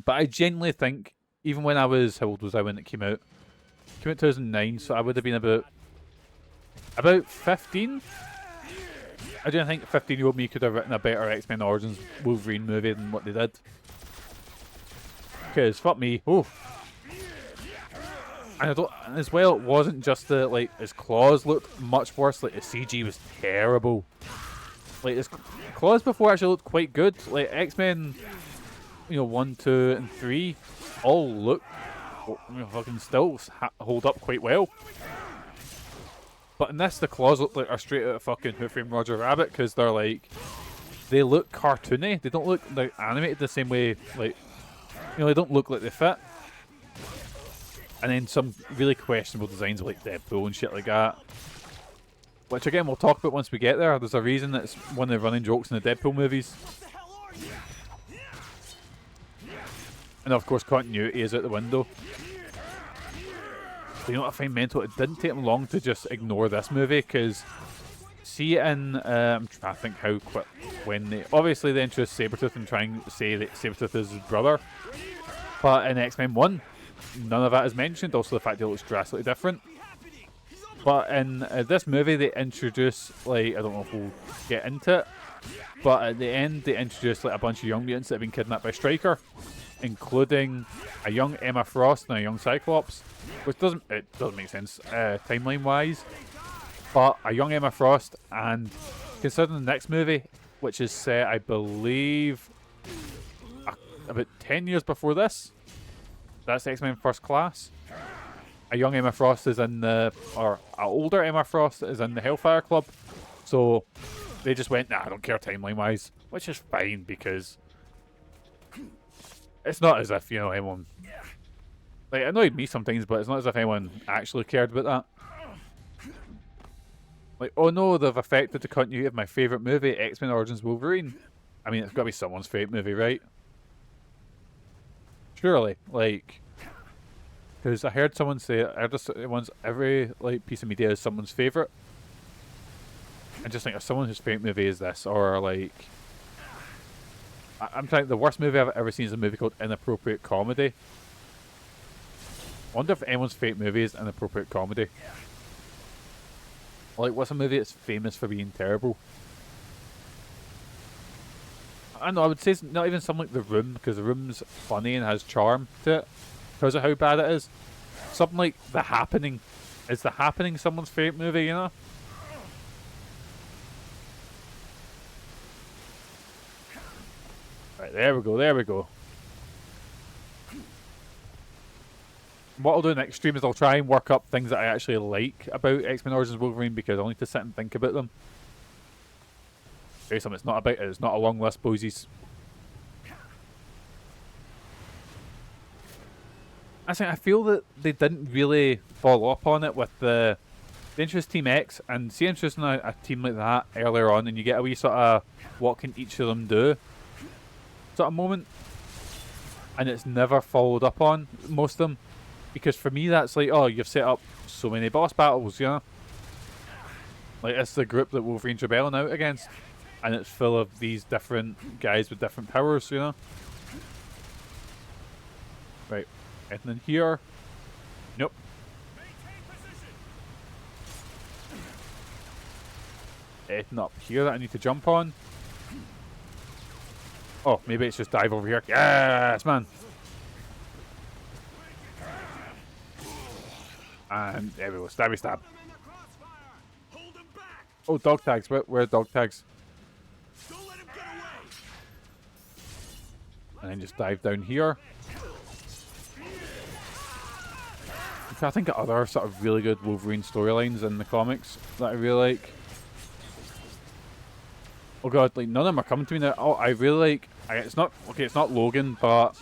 But I genuinely think, even when I was, how old was I when it came out? It came out 2009, so I would have been about 15. I don't think 15-year-old me could have written a better X-Men Origins Wolverine movie than what they did. Because, fuck me, oh. And as well, it wasn't just the, like, his claws looked much worse, like, the CG was terrible. Like, his claws before actually looked quite good. Like, X-Men, 1, 2, and 3 all look, fucking still hold up quite well. But in this, the claws look like are straight out of fucking Who Framed Roger Rabbit, because they're like, they look cartoony. They don't look like animated the same way, like, they don't look like they fit. And then some really questionable designs like Deadpool and shit like that. Which again, we'll talk about once we get there. There's a reason that's one of the running jokes in the Deadpool movies. And of course, continuity is out the window. But you know what I find mental? It didn't take them long to just ignore this movie, because see in, I'm trying to think how quick, when they, obviously they introduced Sabretooth and trying to say that Sabretooth is his brother. But in X-Men 1, none of that is mentioned. Also, the fact he looks drastically different. But in this movie, they introduce, like, I don't know if we'll get into it, but at the end, they introduce like a bunch of young mutants that have been kidnapped by Stryker, including a young Emma Frost and a young Cyclops, which doesn't make sense timeline-wise. But a young Emma Frost, and considering the next movie which is set, I believe, about 10 years before this. That's X-Men First Class. A young Emma Frost is in the, or an older Emma Frost is in the Hellfire Club. So they just went, nah, I don't care timeline-wise, which is fine because it's not as if, you know, anyone... Like, it annoyed me sometimes, but it's not as if anyone actually cared about that. Like, oh no, they've affected the continuity of my favourite movie, X-Men Origins Wolverine. I mean, it's got to be someone's favourite movie, right? Surely, like... Because I heard someone say, every like piece of media is someone's favourite. I just think if someone whose favourite movie is this, or like... I'm trying, the worst movie I've ever seen is a movie called Inappropriate Comedy. I wonder if anyone's favourite movie is Inappropriate Comedy. Like, what's a movie that's famous for being terrible? I don't know, I would say it's not even something like The Room, because The Room's funny and has charm to it, because of how bad it is. Something like The Happening. Is The Happening someone's favourite movie, you know? Right, there we go, there we go. What I'll do next stream is I'll try and work up things that I actually like about X-Men Origins Wolverine, because I'll need to sit and think about them. It's not about it, it's not a long list, boysies. I feel that they didn't really follow up on it with the Interest Team X, and see Interest in a team like that earlier on, and you get a wee sort of what can each of them do sort of moment, and it's never followed up on, most of them, because for me that's like, oh, you've set up so many boss battles, you know, like it's the group that Wolverine's rebelling out against, and it's full of these different guys with different powers, you know. Right, anything in here? Nope. Anything up here that I need to jump on? Oh, maybe it's just dive over here. Yes, man! And there we go. Stabby stab. Oh, dog tags. Where are dog tags? And then just dive down here. I think of other sort of really good Wolverine storylines in the comics that I really like. Oh god, like none of them are coming to me now. Oh, I really like. It's not okay. It's not Logan, but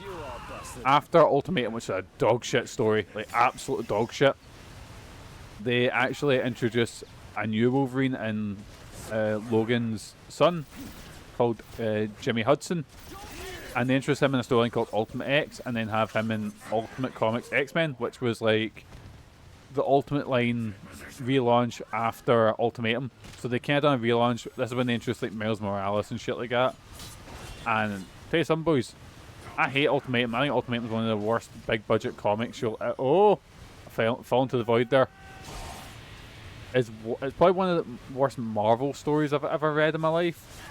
after Ultimatum, which is a dog shit story, like absolute dog shit, they actually introduce a new Wolverine in Logan's son called Jimmy Hudson, and they introduce him in a storyline called Ultimate X, and then have him in Ultimate Comics X-Men, which was like the Ultimate line relaunch after Ultimatum. So they kind of done a relaunch. This is when they introduced like Miles Morales and shit like that. And tell you something, boys, I hate Ultimatum. I think Ultimatum is one of the worst big budget comics you'll... oh! I fell into the void there. It's probably one of the worst Marvel stories I've ever read in my life.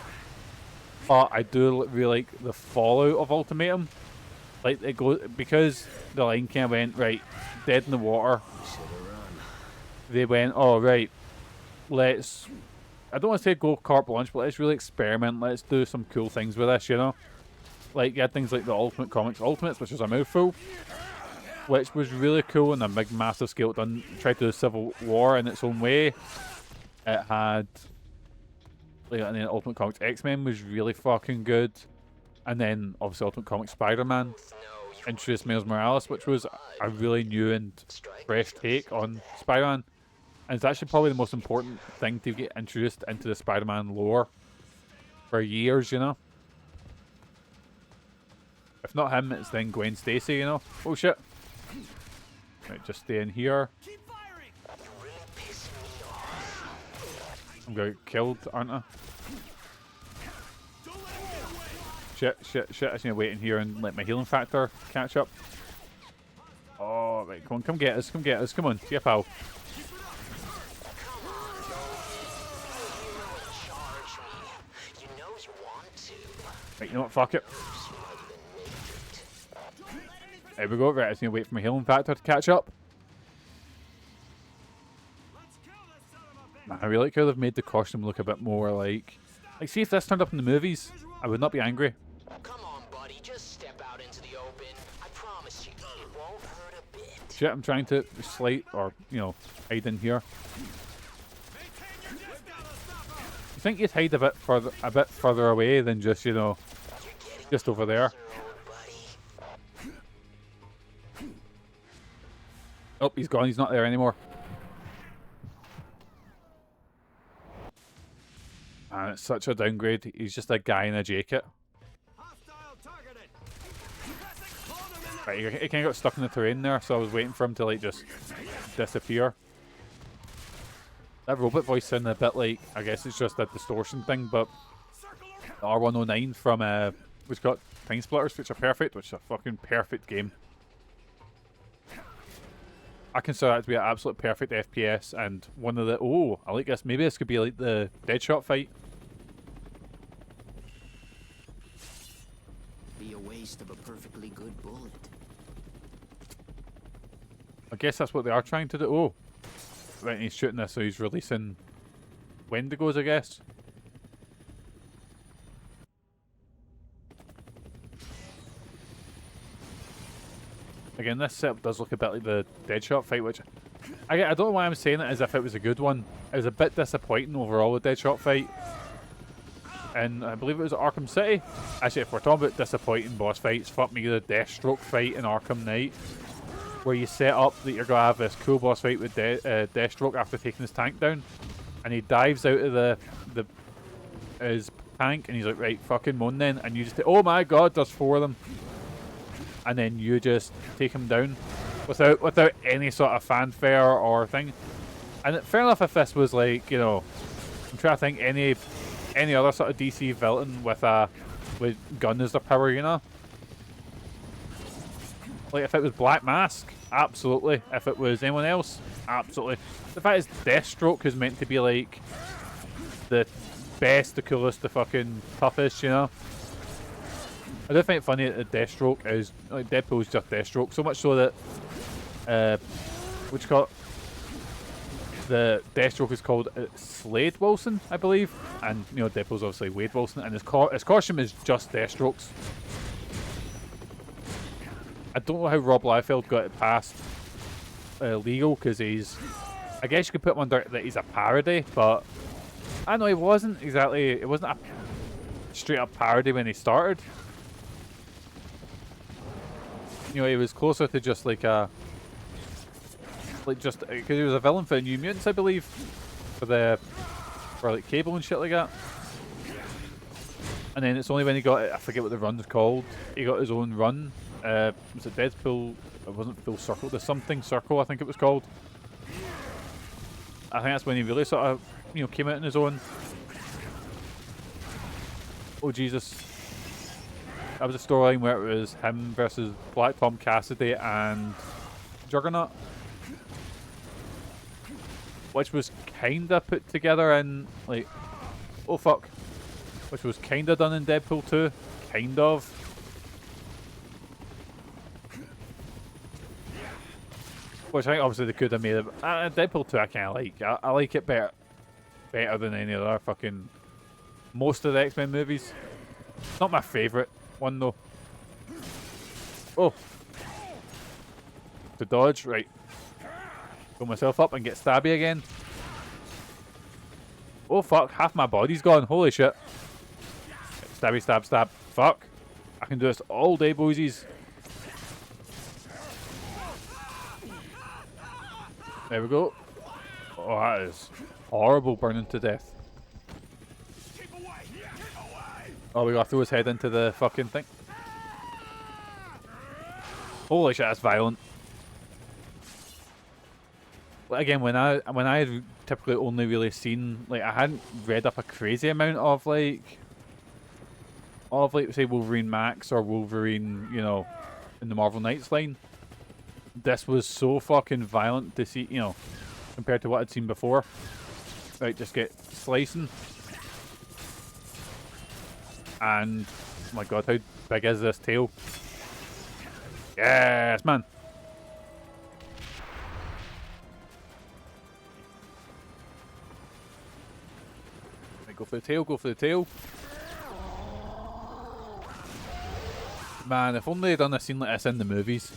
But I do really like the fallout of Ultimatum. Like, it goes... Because the line kind of went, right, dead in the water. They went, oh, right, let's... I don't want to say go carte blanche, but let's really experiment. Let's do some cool things with this, you know? Like, you had things like the Ultimate Comics Ultimates, which was a mouthful, which was really cool on a big, massive scale. Done, tried to do Civil War in its own way. It had... Like, and then Ultimate Comics X-Men was really fucking good. And then, obviously, Ultimate Comics Spider-Man introduced Miles Morales, which was a really new and fresh take on Spider-Man. And it's actually probably the most important thing to get introduced into the Spider-Man lore for years, you know? If not him, it's then Gwen Stacy, you know? Oh shit. Right, just stay in here. I'm gonna get killed, aren't I? Shit. I just need to wait in here and let my healing factor catch up. Oh, right, come get us, come on, yeah, pal. Right, you know what, fuck it. There we go, right, I just need to wait for my healing factor to catch up. Man, I really like how they've made the costume look a bit more like Like, see if this turned up in the movies, I would not be angry. Come on, buddy, just step out into the open. I promise you, it won't hurt a bit. Shit, I'm trying to slide or, you know, hide in here. You think you'd hide a bit further away than just, you know, just over there? Oh, he's gone. He's not there anymore. And it's such a downgrade. He's just a guy in a jacket. Right, he kind of got stuck in the terrain there, so I was waiting for him to, like, just disappear. That robot voice sounded a bit like, I guess it's just a distortion thing, but R109 from, which got Time Splitters, which are perfect, which is a fucking perfect game. I consider that to be an absolute perfect FPS, and one of the... Oh, I like this. Maybe this could be like the Deadshot fight. Be a waste of a perfectly good bullet. I guess that's what they are trying to do. Oh. Right, he's shooting this, so he's releasing Wendigos, I guess. Again, this setup does look a bit like the Deadshot fight, which... I don't know why I'm saying it as if it was a good one. It was a bit disappointing overall, the Deadshot fight. And I believe it was at Arkham City. Actually, if we're talking about disappointing boss fights, fuck me, the Deathstroke fight in Arkham Knight, where you set up that you're going to have this cool boss fight with Deathstroke after taking his tank down. And he dives out of his tank, and he's like, right, fucking moan then. And you just... Oh my god, there's 4 of them. And then you just take him down without any sort of fanfare or thing. And fair enough if this was like, you know, I'm trying to think any other sort of DC villain with gun as their power, you know. Like if it was Black Mask, absolutely. If it was anyone else, absolutely. The fact is Deathstroke is meant to be like the best, the coolest, the fucking toughest, you know. I do find it funny that the Deathstroke is, like, Deadpool's just Deathstroke, so much so that, what you call it? The Deathstroke is called Slade Wilson, I believe, and, you know, Deadpool's obviously Wade Wilson, and his costume is just Deathstroke's. I don't know how Rob Liefeld got it past legal, because he's, I guess you could put him under that he's a parody, but I know he wasn't exactly, it wasn't a straight up parody when he started. You know, he was closer to just like a... Like just... Because he was a villain for New Mutants, I believe. For like Cable and shit like that. And then it's only when he got... I forget what the run's called. He got his own run. Was it Deadpool? It wasn't Full Circle. There's something Circle, I think it was called. I think that's when he really sort of, you know, came out on his own. Oh, Jesus. That was a storyline where it was him versus Black Tom Cassidy and Juggernaut, which was kinda put together in, like, oh fuck, which was kinda done in Deadpool 2, kind of. Which I think obviously they could have made it. Deadpool 2 I kinda like. I like it better than any other fucking, most of the X-Men movies. It's not my favourite one though. Oh. To dodge, right. Pull myself up and get stabby again. Oh fuck, half my body's gone, holy shit. Stabby, stab, stab. Fuck. I can do this all day, boysies. There we go. Oh, that is horrible, burning to death. Oh, we gotta throw his head into the fucking thing. Holy shit, that's violent. But again, when I had typically only really seen, like, I hadn't read up a crazy amount of like say Wolverine Max or Wolverine, you know, in the Marvel Knights line. This was so fucking violent to see, you know, compared to what I'd seen before. Right, just get slicing. And, oh my god, how big is this tail? Yes, man! There we Go for the tail, go for the tail. Man, if only they'd done a scene like this in the movies.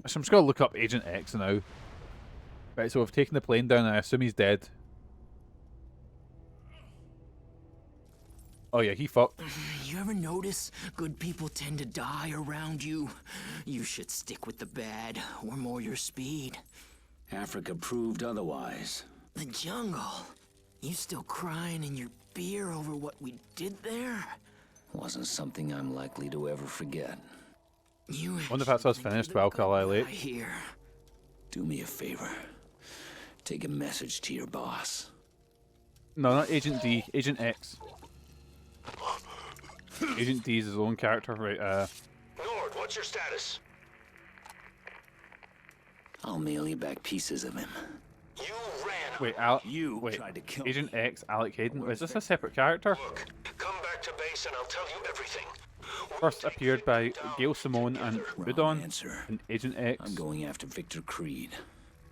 So I'm just gonna look up Agent X now. Right, so we've taken the plane down, I assume he's dead. Oh yeah, he fucked. You ever notice good people tend to die around you? You should stick with the bad, or more your speed. Africa proved otherwise. The jungle. You still crying in your beer over what we did there? Wasn't something I'm likely to ever forget. You Wonder if that's us finished with Alkali late. Here. Do me a favor. Take a message to your boss. No, not Agent D, Agent X. Agent D is his own character, right? Nord, what's your status? I'll mail you back pieces of him. You ran. Wait, wait, tried to kill Agent X, Alec Hayden. Is this a separate character? Look, come back to base and I'll tell you everything. First appeared by Gail Simone and Wrong Udon answer. in Agent X. I'm going after Victor Creed.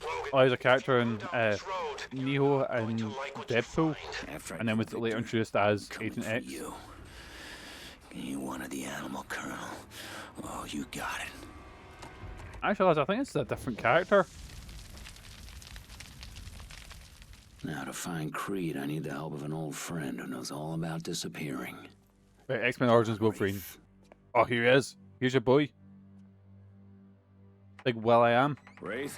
Logan, Oh, he's a character in this road. Neo and Deadpool, After I and then kill was later Victor, introduced as coming Agent for X. You. You wanted the animal, Colonel. Oh, you got it. Actually, I think it's a different character. Now, to find Creed, I need the help of an old friend who knows all about disappearing. Right, X-Men Origins Wolverine. Oh, here he is. Here's your boy. Big Will.I.Am. Wraith?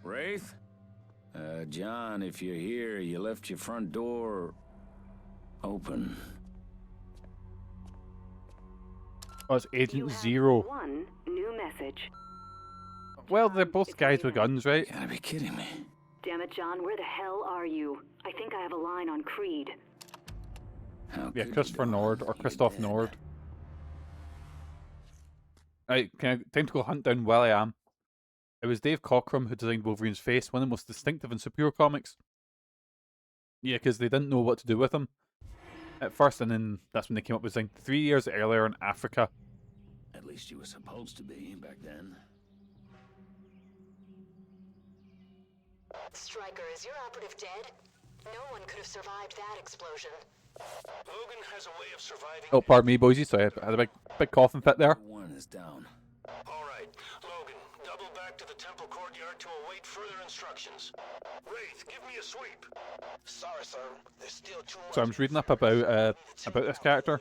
Wraith? John, if you're here, you left your front door open. Oh, it's Agent Zero. One new message. Well, they're both guys with guns, right? You gotta be kidding me. Damn it, John, where the hell are you? I think I have a line on Creed. How Yeah, could Christopher you go? Nord or You're Christoph dead. Nord. Right, time to go hunt down Will.I.Am. It was Dave Cockrum who designed Wolverine's face, one of the most distinctive in superhero comics. Yeah, because they didn't know what to do with him at first, and then that's when they came up with design 3 years earlier in Africa. At least you were supposed to be back then. Stryker, is your operative dead? No one could have survived that explosion. Logan has a way of surviving. Oh, pardon me, boysy. Sorry, I had a big coughing fit there. One is down. All right, Logan, double back to the temple courtyard to await further instructions. Wraith, give me a sweep. Sorry, sir. There's still too much. So I'm just reading up about this character.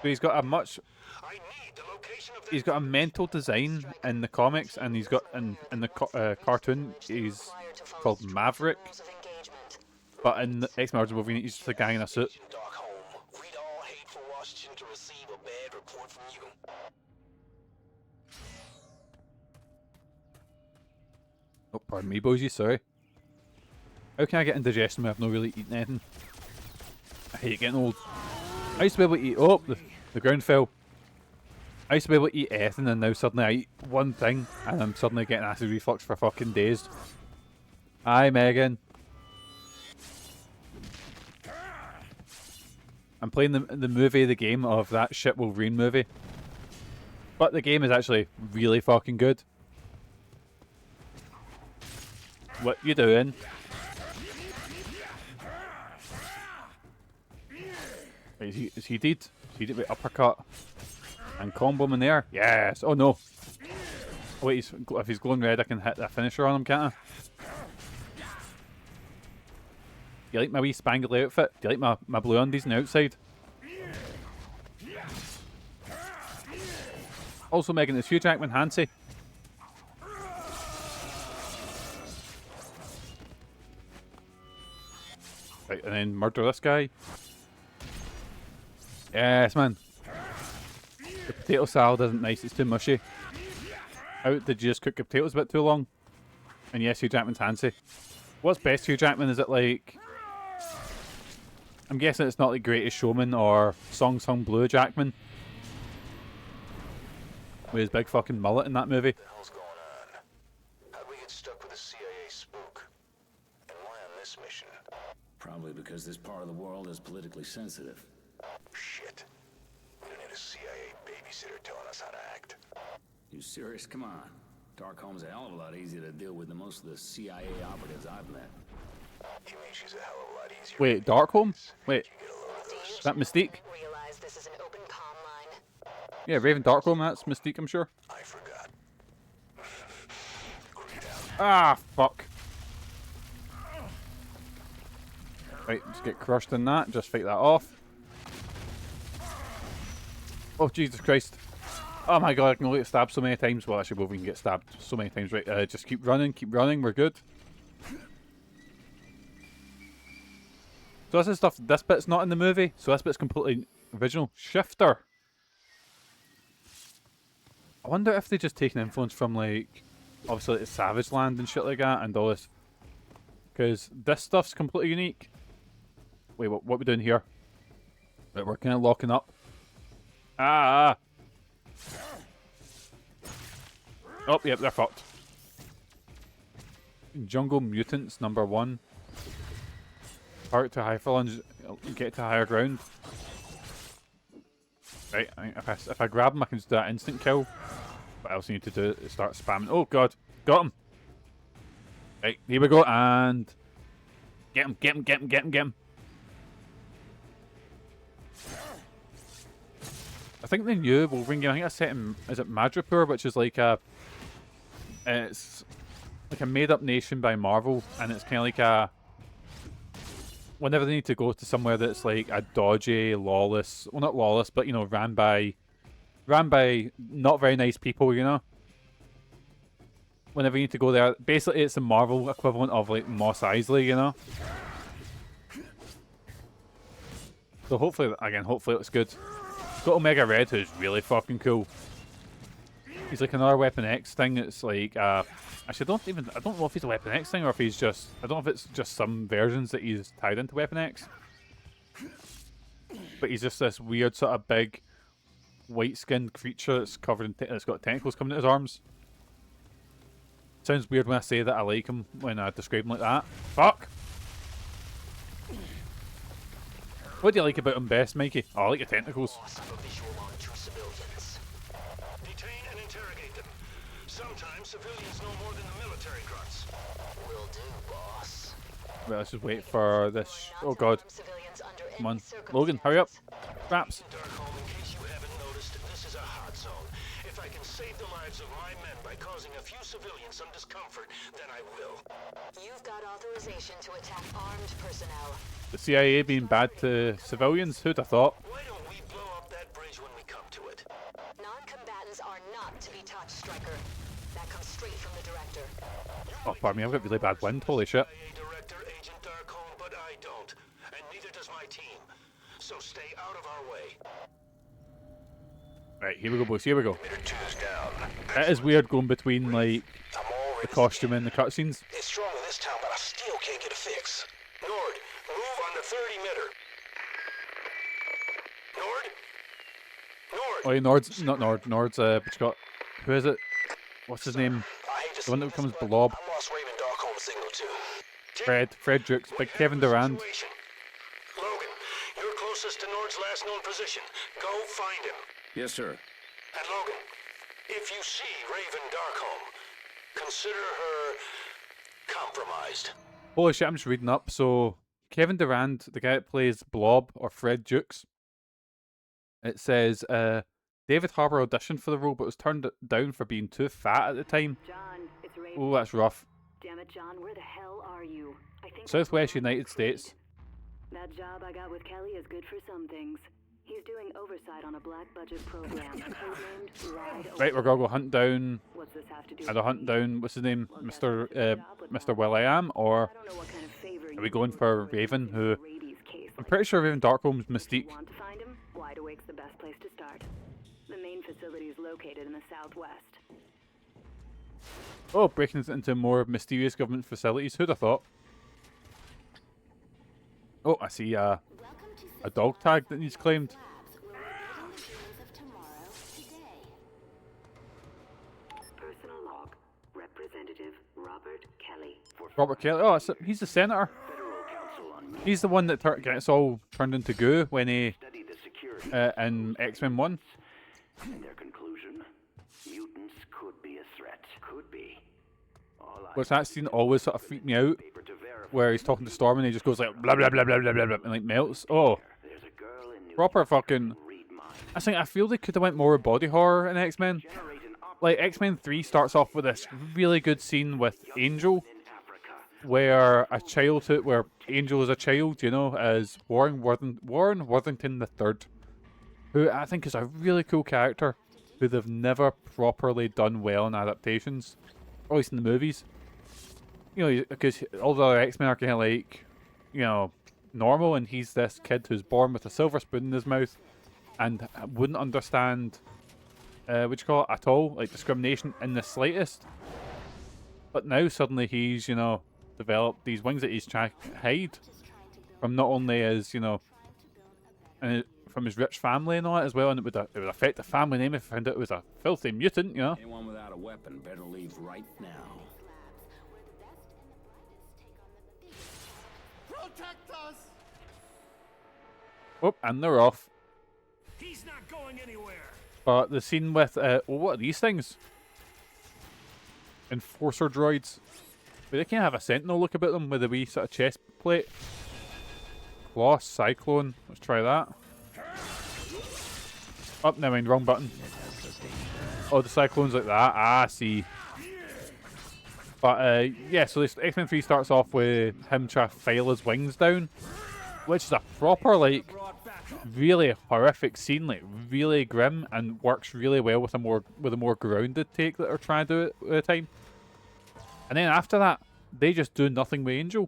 So he's got a much. I need the location of He's got a mental design in the comics, and he's got in the cartoon he's called Maverick. But in the X-Men Origins Wolverine, he's just a guy in a suit. Doc home. We'd all hate for Washington to receive a bad report from you. Oh, pardon me, boysy. Sorry. How can I get indigestion when I've not really eaten anything? I hate getting old. I used to be able to eat. Oh, the ground fell. I used to be able to eat anything, and now suddenly I eat one thing, and I'm suddenly getting acid reflux for fucking days. Hi, Megan. I'm playing the movie, the game of that shit Wolverine movie. But the game is actually really fucking good. What you doing? Is he dead? Is he dead? Wait, uppercut. And combo him in there. Yes! Oh no! Oh wait, if he's glowing red I can hit that finisher on him, can't I? Do you like my wee spangly outfit? Do you like my blue undies on the outside? Also, Megan, is Hugh Jackman handsy? Right, and then murder this guy. Yes, man. The potato salad isn't nice, it's too mushy. How did you just cook your potatoes a bit too long? And yes, Hugh Jackman's handsy. What's best Hugh Jackman? Is it like... I'm guessing it's not like Greatest Showman or Song Sung Blue Jackman. With his big fucking mullet in that movie. What the hell's going on? How'd we get stuck with a CIA spook? And why on this mission? Probably because this part of the world is politically sensitive. Shit. We don't need a CIA babysitter telling us how to act. You serious? Come on. Darkhome's a hell of a lot easier to deal with than most of the CIA operatives I've met. You mean she's a hell of a lot easier? Wait, Darkholme? Wait, is that Mystique? Realize this is an open comm line. Yeah, Raven Darkholme, that's Mystique, I'm sure. I forgot. Ah, fuck. Right, just get crushed in that. Just fight that off. Oh, Jesus Christ. Oh my god, I can only get stabbed so many times. Well, actually, we can get stabbed so many times. Right, just keep running, we're good. So this is stuff, this bit's not in the movie, so this bit's completely original. Shifter. I wonder if they just taken influence from, like, obviously like, Savage Land and shit like that, and all this. Because this stuff's completely unique. Wait, what are we doing here? Right, we're kind of locking up. Ah! Oh, yep, they're fucked. Jungle Mutants #1. Park to high for lunge, get to higher ground. Right, I think if I grab him, I can just do that instant kill. What else I need to do is start spamming. Oh god, got him! Right, here we go, and get him. I think the new Wolverine game, I think that's set in, is it Madripoor, which is like a, it's like a made-up nation by Marvel, and it's kind of like a, whenever they need to go to somewhere that's like a dodgy, lawless, well not lawless, but you know, ran by not very nice people, you know? Whenever you need to go there, basically it's the Marvel equivalent of like Mos Eisley, you know? So hopefully, again, hopefully it's good. Got Omega Red, who's really fucking cool. He's like another Weapon X thing. It's like, actually, I don't know if he's a Weapon X thing or if he's just, I don't know if it's just some versions that he's tied into Weapon X. But he's just this weird sort of big, white-skinned creature that's covered in, that's got tentacles coming out his arms. Sounds weird when I say that I like him when I describe him like that. Fuck! What do you like about him best, Mikey? Oh, I like your tentacles. Detain and interrogate them. Sometimes civilians know more than the military grunts. Will do, boss. Right, let's just wait for this. Oh god. Come on. Logan, hurry up. Traps. Darkholme, in case you haven't noticed, this is a hot zone. If I can save the lives of my men by causing a few civilians some discomfort, then I will. You've got authorization to attack armed personnel. The CIA being bad to civilians? Who'd have thought? Why don't we blow up that bridge when we come to it? Non-combatants are not to be touched, Striker. That comes straight from the director. Oh, pardon me, I've got really bad wind. Holy shit. CIA Director Agent Darkholme, but I don't. And neither does my team. So stay out of our way. Right, here we go, boys. Here we go. It is weird going between, like, the costume and the cutscenes. It's strong in this town, but I still can't get a fix. Nord, move on the 30-meter. Nord? Oh, yeah, Nord's, not Nord. Nord's, but you got, who is it? What's his name? I hate to The one that say becomes this, but Blob. I lost Raven Darkholme's signal too. Fred Dukes, Big Kevin Durand. Logan, you're closest to Nord's last known position. Go find him. Yes, sir. And Logan, if you see Raven Darkholme, consider her compromised. Holy shit, I'm just reading up. So, Kevin Durand, the guy that plays Blob, or Fred Dukes, it says, David Harbour auditioned for the role, but was turned down for being too fat at the time. John, it's Raven. Oh, that's rough. Damn it, John, where the hell are you? I think Southwest United States. That job I got with Kelly is good for some things. He's doing oversight on a black budget program. Codenamed Ride Right, we're gonna go hunt down. What's this have to do Either hunt down, what's his name, Mr. Will.I.Am, or I don't know what kind of favor are we going for Raven, who rabies case I'm pretty sure Raven Darkholme's Mystique. Want to find him? Wide Awake's the best place to start. The main facility is located in the southwest. Oh, breaking into more mysterious government facilities. Who'd have thought? Oh, I see a dog tag that needs claimed. Personal log. Representative Robert Kelly. Robert Kelly. Oh, he's the senator. He's the one that gets all turned into goo when he in X-Men 1. In their conclusion, mutants could could be a threat. Could be. Which that scene always sort of freaked me out, where he's talking to Storm and he just goes like blah blah blah blah blah blah blah and like melts. Oh, proper fucking. I feel they could have went more with body horror in X-Men. Like X-Men 3 starts off with this really good scene with Angel, where where Angel is a child, you know, as Warren Worthington III, who I think is a really cool character, who they've never properly done well in adaptations, or at least in the movies. You know, because all the other X-Men are kind of like, you know, normal, and he's this kid who's born with a silver spoon in his mouth, and wouldn't understand, what you call it, at all, like discrimination in the slightest. But now suddenly he's, you know, developed these wings that he's trying to hide from not only his, you know, and from his rich family and all that as well, and it would affect the family name if I found out it was a filthy mutant, you know. Anyone without a weapon better leave right now. Protect us! Oh, and they're off. He's not going anywhere. But the scene with, what are these things? Enforcer droids. But they kind of have a Sentinel look about them with a wee sort of chest plate. Colossus, Cyclone. Let's try that. Oh, never mind, wrong button. Oh, the Cyclone's like that. Ah, I see. But, yeah, so this X-Men 3 starts off with him trying to file his wings down, which is a proper, like, really horrific scene, like, really grim, and works really well with a more grounded take that they're trying to do it at the time. And then after that, they just do nothing with Angel.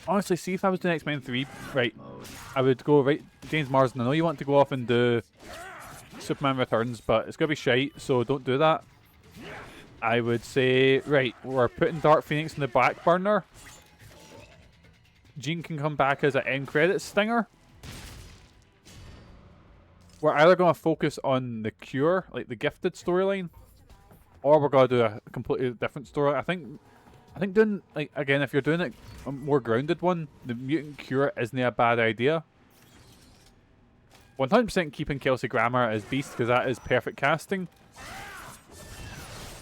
Honestly, see if I was doing X-Men 3, right, I would go, right, James Marsden, I know you want to go off and do Superman Returns, but it's going to be shite, so don't do that. I would say, right, we're putting Dark Phoenix in the back burner. Jean can come back as an end credits stinger. We're either going to focus on the Cure, like the Gifted storyline, or we're going to do a completely different story. I think doing, like, again, if you're doing it a more grounded one, the Mutant Cure isn't a bad idea. 100% keeping Kelsey Grammer as Beast, because that is perfect casting.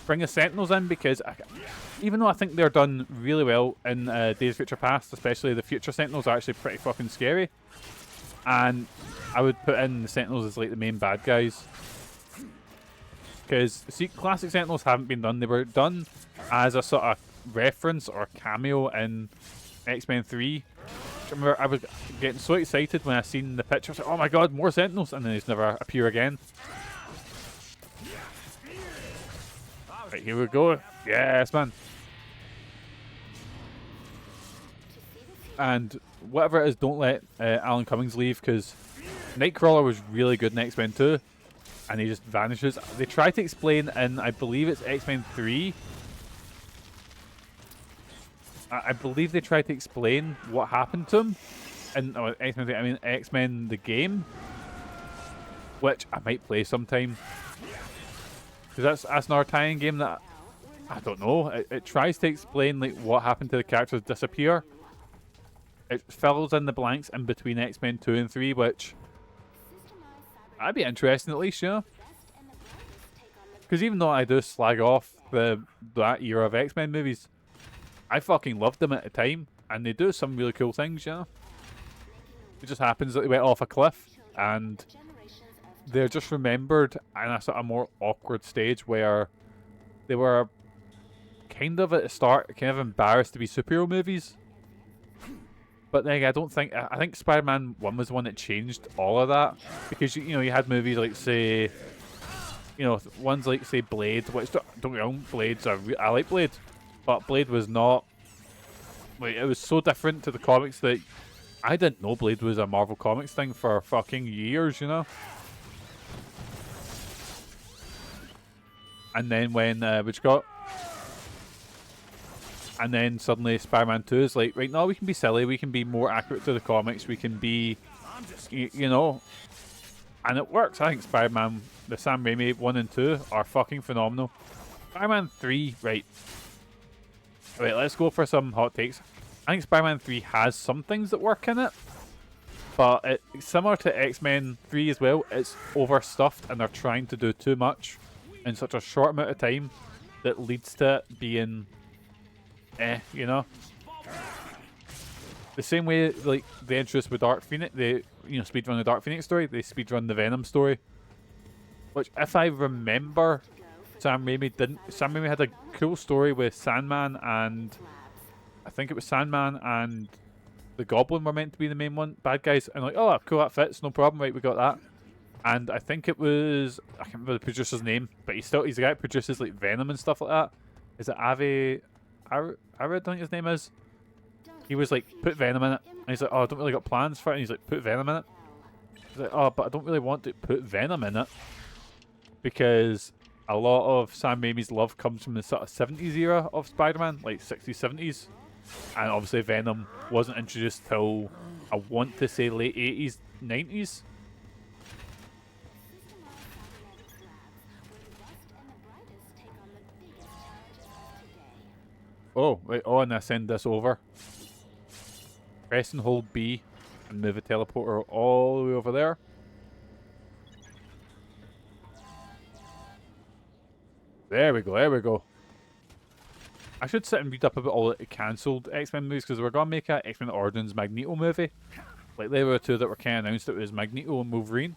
Bring the Sentinels in, because even though I think they're done really well in Days of Future Past, especially the future Sentinels are actually pretty fucking scary. And I would put in the Sentinels as like the main bad guys. Because, see, classic Sentinels haven't been done. They were done as a sort of reference or cameo in X-Men 3. I remember I was getting so excited when I seen the pictures. Like, oh my god, more Sentinels! And then they just never appear again. Right, here we go. Yes, man. And whatever it is, don't let Alan Cummings leave, because Nightcrawler was really good in X-Men 2, and he just vanishes. They try to explain in, I believe it's X-Men 3. I believe they try to explain what happened to him in X-Men 3. I mean X-Men the game, which I might play sometime. Because that's another tie-in game that, I don't know, it tries to explain like what happened to the characters disappear. It fills in the blanks in between X-Men 2 and 3, which I'd be interesting at least, you know? Because even though I do slag off that era of X-Men movies, I fucking loved them at the time, and they do some really cool things, you know? It just happens that they went off a cliff, and they're just remembered in a sort of more awkward stage where they were kind of at the start kind of embarrassed to be superhero movies. But then I think Spider-Man 1 was the one that changed all of that, because you know you had movies like, say, you know, ones like, say, Blade, which don't get me wrong, I like Blade, but Blade was not, like, it was so different to the comics that I didn't know Blade was a Marvel Comics thing for fucking years, you know. And then when and then suddenly Spider-Man 2 is like, right now we can be silly, we can be more accurate to the comics, we can be, you know, and it works. I think Spider-Man, the Sam Raimi 1 and 2 are fucking phenomenal. Spider-Man 3, right, let's go for some hot takes. I think Spider-Man 3 has some things that work in it, but it's similar to X-Men 3 as well. It's overstuffed and they're trying to do too much in such a short amount of time that leads to it being you know. The same way like they introduced with Dark Phoenix, they speedrun the Dark Phoenix story, they speedrun the Venom story. Which, if I remember, Sam Raimi didn't. Sam Raimi had a cool story with Sandman, and I think it was Sandman and the Goblin were meant to be the main bad guys. And like, oh, cool, that fits, no problem, right? We got that. And I think it was, I can't remember the producer's name, but he's the guy that produces like Venom and stuff like that. Is it Avi Arad? I think his name is. He was like, put Venom in it, and he's like, oh, I don't really got plans for it. And he's like, put Venom in it. He's like, oh, but I don't really want to put Venom in it, because a lot of Sam Raimi's love comes from the sort of 70s era of Spider-Man, like 60s, 70s. And obviously Venom wasn't introduced till, I want to say, late 80s, 90s. Oh, wait, oh, and I send this over. Press and hold B and move the teleporter all the way over there. There we go, there we go. I should sit and read up about all the cancelled X-Men movies, because we're going to make an X-Men Origins Magneto movie. Like, they were the two that were kind of announced. It was Magneto and Wolverine.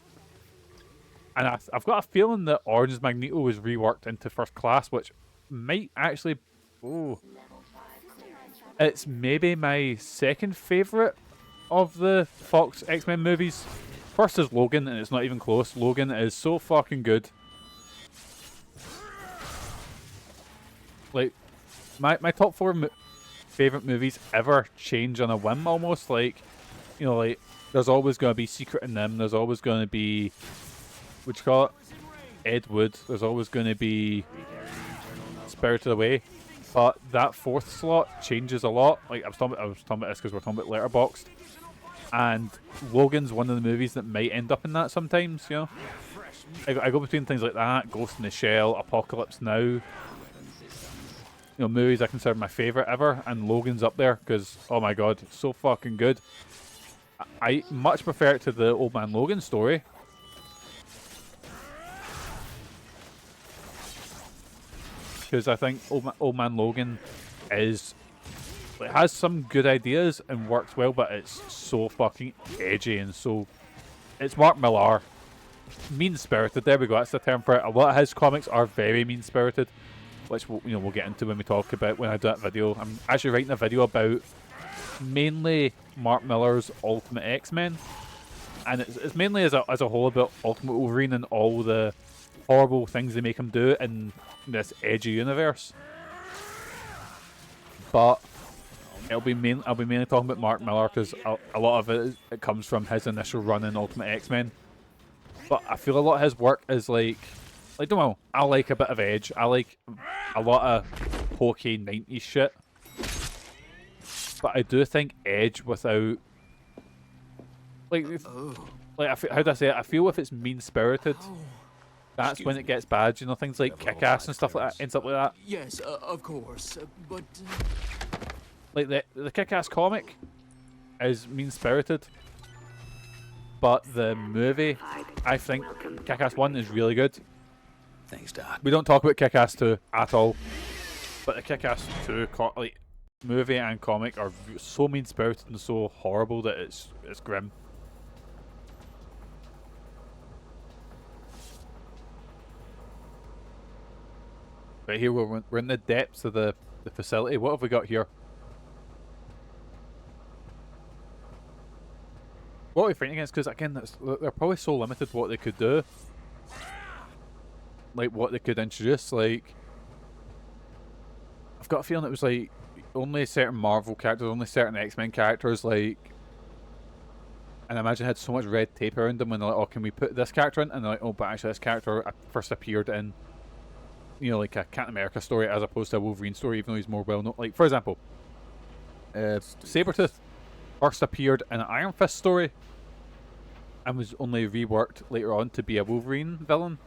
And I've got a feeling that Origins Magneto was reworked into First Class, which might actually... Oh. It's maybe my second favourite of the Fox X-Men movies. First is Logan, and it's not even close. Logan is so fucking good. Like, my top 4 favourite movies ever change on a whim almost. Like, you know, like, there's always going to be Secret in them. There's always going to be, what you call it? Ed Wood. There's always going to be Spirited Away. But that 4th slot changes a lot. Like, I was talking about this because we're talking about Letterboxd. And Logan's one of the movies that might end up in that sometimes, you know? I go between things like that, Ghost in the Shell, Apocalypse Now. You know, movies I consider my favourite ever, and Logan's up there because, oh my god, it's so fucking good. I much prefer it to the Old Man Logan story. Because I think Old Man Logan is... It has some good ideas and works well, but it's so fucking edgy and so... It's Mark Millar. Mean-spirited, there we go, that's the term for it. A lot of his comics are very mean-spirited, which we'll get into when we talk about, when I do that video. I'm actually writing a video about mainly Mark Millar's Ultimate X-Men, and it's mainly as a whole about Ultimate Wolverine and all the horrible things they make him do in this edgy universe. But I'll be mainly talking about Mark Millar because a lot of it comes from his initial run in Ultimate X-Men. But I feel a lot of his work is like don't know, I like a bit of edge. I like a lot of hokey 90s shit. But I do think edge without... how do I say it? I feel if it's mean-spirited, that's when it gets bad. You know, things like Kick-Ass and stuff like that, and stuff like that. Yes, of course, but... Like, the Kick-Ass comic is mean-spirited. But the movie, I think Kick-Ass 1 is really good. Thanks, Doc. We don't talk about Kick-Ass 2 at all. But the Kick-Ass 2 movie and comic are so mean-spirited and so horrible that it's grim. Right here, we're in the depths of the facility. What have we got here? What are we fighting against? Because again, they're probably so limited what they could do. Like, what they could introduce. Like, I've got a feeling it was like only certain Marvel characters, only certain X-Men characters, like, and I imagine it had so much red tape around them when they're like, oh, can we put this character in? And they're like, oh, but actually this character first appeared in, you know, like a Captain America story as opposed to a Wolverine story, even though he's more well known. Like, for example, Sabretooth first appeared in an Iron Fist story and was only reworked later on to be a Wolverine villain.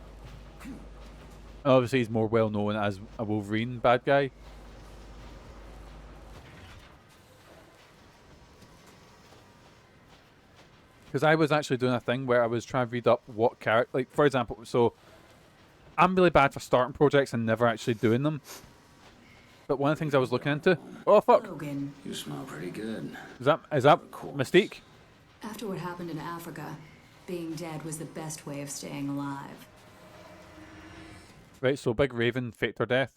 And obviously he's more well known as a Wolverine bad guy. Because I was actually doing a thing where I was trying to read up what character, like, for example, so I'm really bad for starting projects and never actually doing them. But one of the things I was looking into... Oh, fuck! Logan, You smell pretty good. Is that Mystique? after what happened in Africa, being dead was the best way of staying alive. Right, so Big Raven faked her death.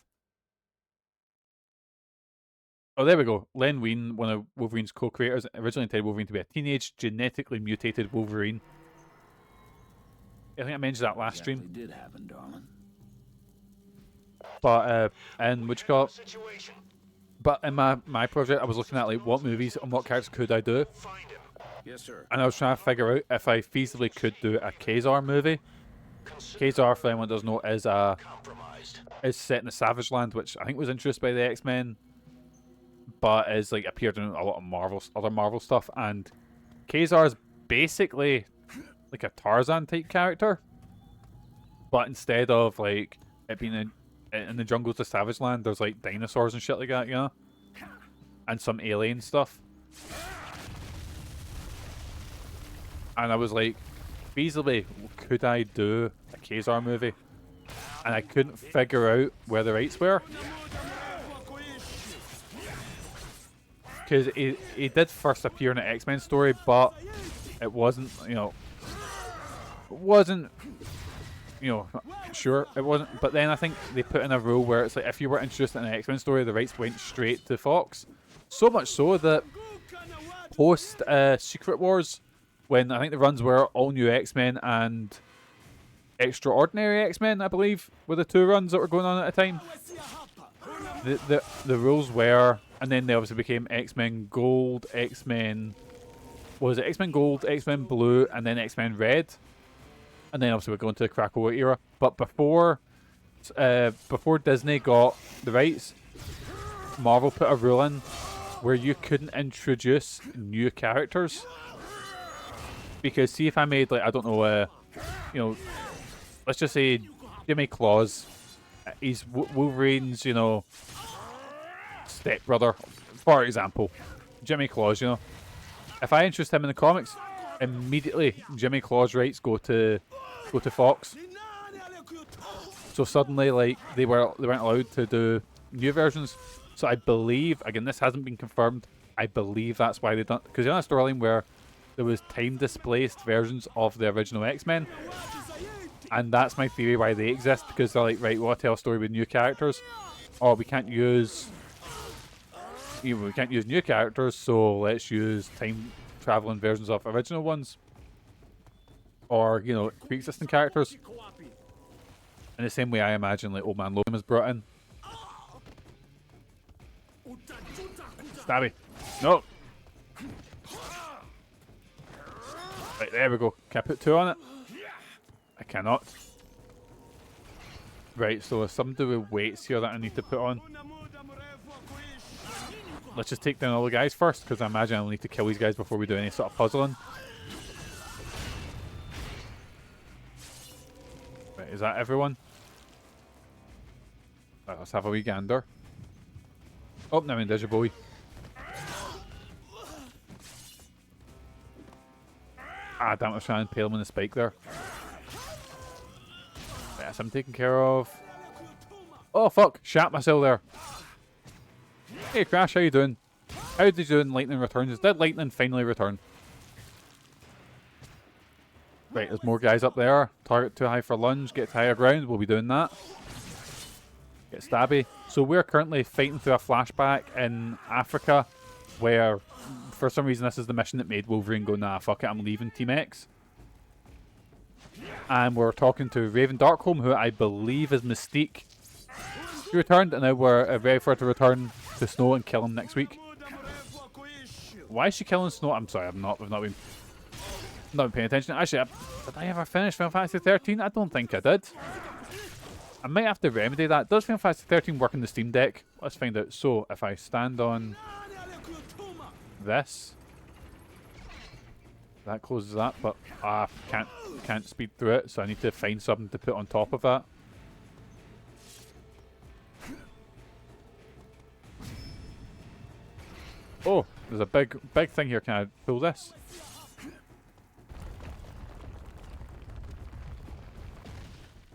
Oh, there we go. Len Wein, one of Wolverine's co-creators, originally intended Wolverine to be a teenage, genetically mutated Wolverine. I think I mentioned that last stream. Did happen, darling. But and what you call it? Situation. But in my project, I was looking at like what movies and what characters could I do, Find him. Yes, sir. and I was trying to figure out if I feasibly could do a Khazar movie. Khazar, for anyone who doesn't know, Compromised. is set in the Savage Land, which I think was introduced by the X-Men, but is like appeared in a lot of other Marvel stuff. And Khazar is basically like a Tarzan type character, but instead of like it being in the jungles of Savage Land, there's like dinosaurs and shit like that, you know, and some alien stuff. And I was like, feasibly, could I do a Khazar movie? And I couldn't figure out where the rights were. Because he did first appear in an X-Men story, but it wasn't, sure, it wasn't. But then I think they put in a rule where it's like, if you were introduced in an X-Men story, the rights went straight to Fox. So much so that post Secret Wars, when I think the runs were All New X-Men and Extraordinary X-Men, I believe, were the two runs that were going on at the time. The rules were, and then they obviously became X-Men Gold, X-Men Gold, X-Men Blue, and then X-Men Red. And then obviously we're going to the Krakoa era. But before Disney got the rights, Marvel put a rule in where you couldn't introduce new characters. Because see if I made, like, I don't know, let's just say Jimmy Claus, he's Wolverine's, stepbrother, for example. Jimmy Claus, if I introduce him in the comics, immediately Jimmy Claus rights go to Fox. So suddenly, like, they weren't allowed to do new versions. So I believe, again, this hasn't been confirmed, I believe that's why they done, because in a storyline where there was time displaced versions of the original X-Men, and that's my theory why they exist, because they're like, right, we want to tell a story with new characters, or we can't use new characters, so let's use time traveling versions of original ones, or pre-existing characters. In the same way, I imagine like Old Man Logan was brought in. Stabby, no. Right, there we go. Can I put 2 on it? I cannot. Right, so there's something with weights here that I need to put on. Let's just take down all the guys first, because I imagine I'll need to kill these guys before we do any sort of puzzling. Right, is that everyone? Right, let's have a wee gander. Oh, now there's your boy. Ah, damn it, I was trying to impale him on the spike there. Yes, I'm taken care of. Oh, fuck. Shat myself there. Hey, Crash, how you doing? How did you do in Lightning Returns? Did Lightning finally return? Right, there's more guys up there. Target too high for lunge. Get to higher ground. We'll be doing that. Get stabby. So we're currently fighting through a flashback in Africa where, for some reason, this is the mission that made Wolverine go, nah, fuck it, I'm leaving Team X. And we're talking to Raven Darkholme, who I believe is Mystique. She returned, and now we're ready for her to return to Snow and kill him next week. Why is she killing Snow? I'm sorry, I've not been paying attention. Actually, did I ever finish Final Fantasy 13? I don't think I did. I might have to remedy that. Does Final Fantasy 13 work on the Steam Deck? Let's find out. So, if I stand on this, that closes that, but I can't speed through it, so I need to find something to put on top of that. Oh, there's a big thing here. Can I pull this?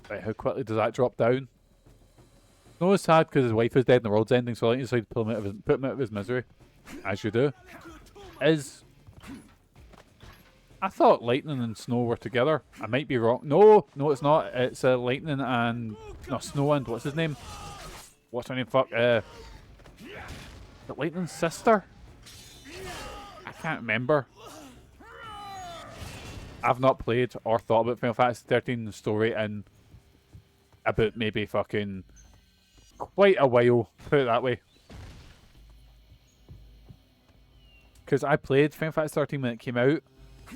Right, how quickly does that drop down? No, it's sad because his wife is dead and the world's ending, so I like decide to pull him out of his, put him out of his misery. As you do. I thought lightning and snow were together. I might be wrong. No, no, it's not. It's lightning and no, snow and what's his name? What's her name? Fuck. The lightning's sister. I can't remember. I've not played or thought about Final Fantasy 13 story in about maybe fucking quite a while. Put it that way. Because I played Final Fantasy 13 when it came out.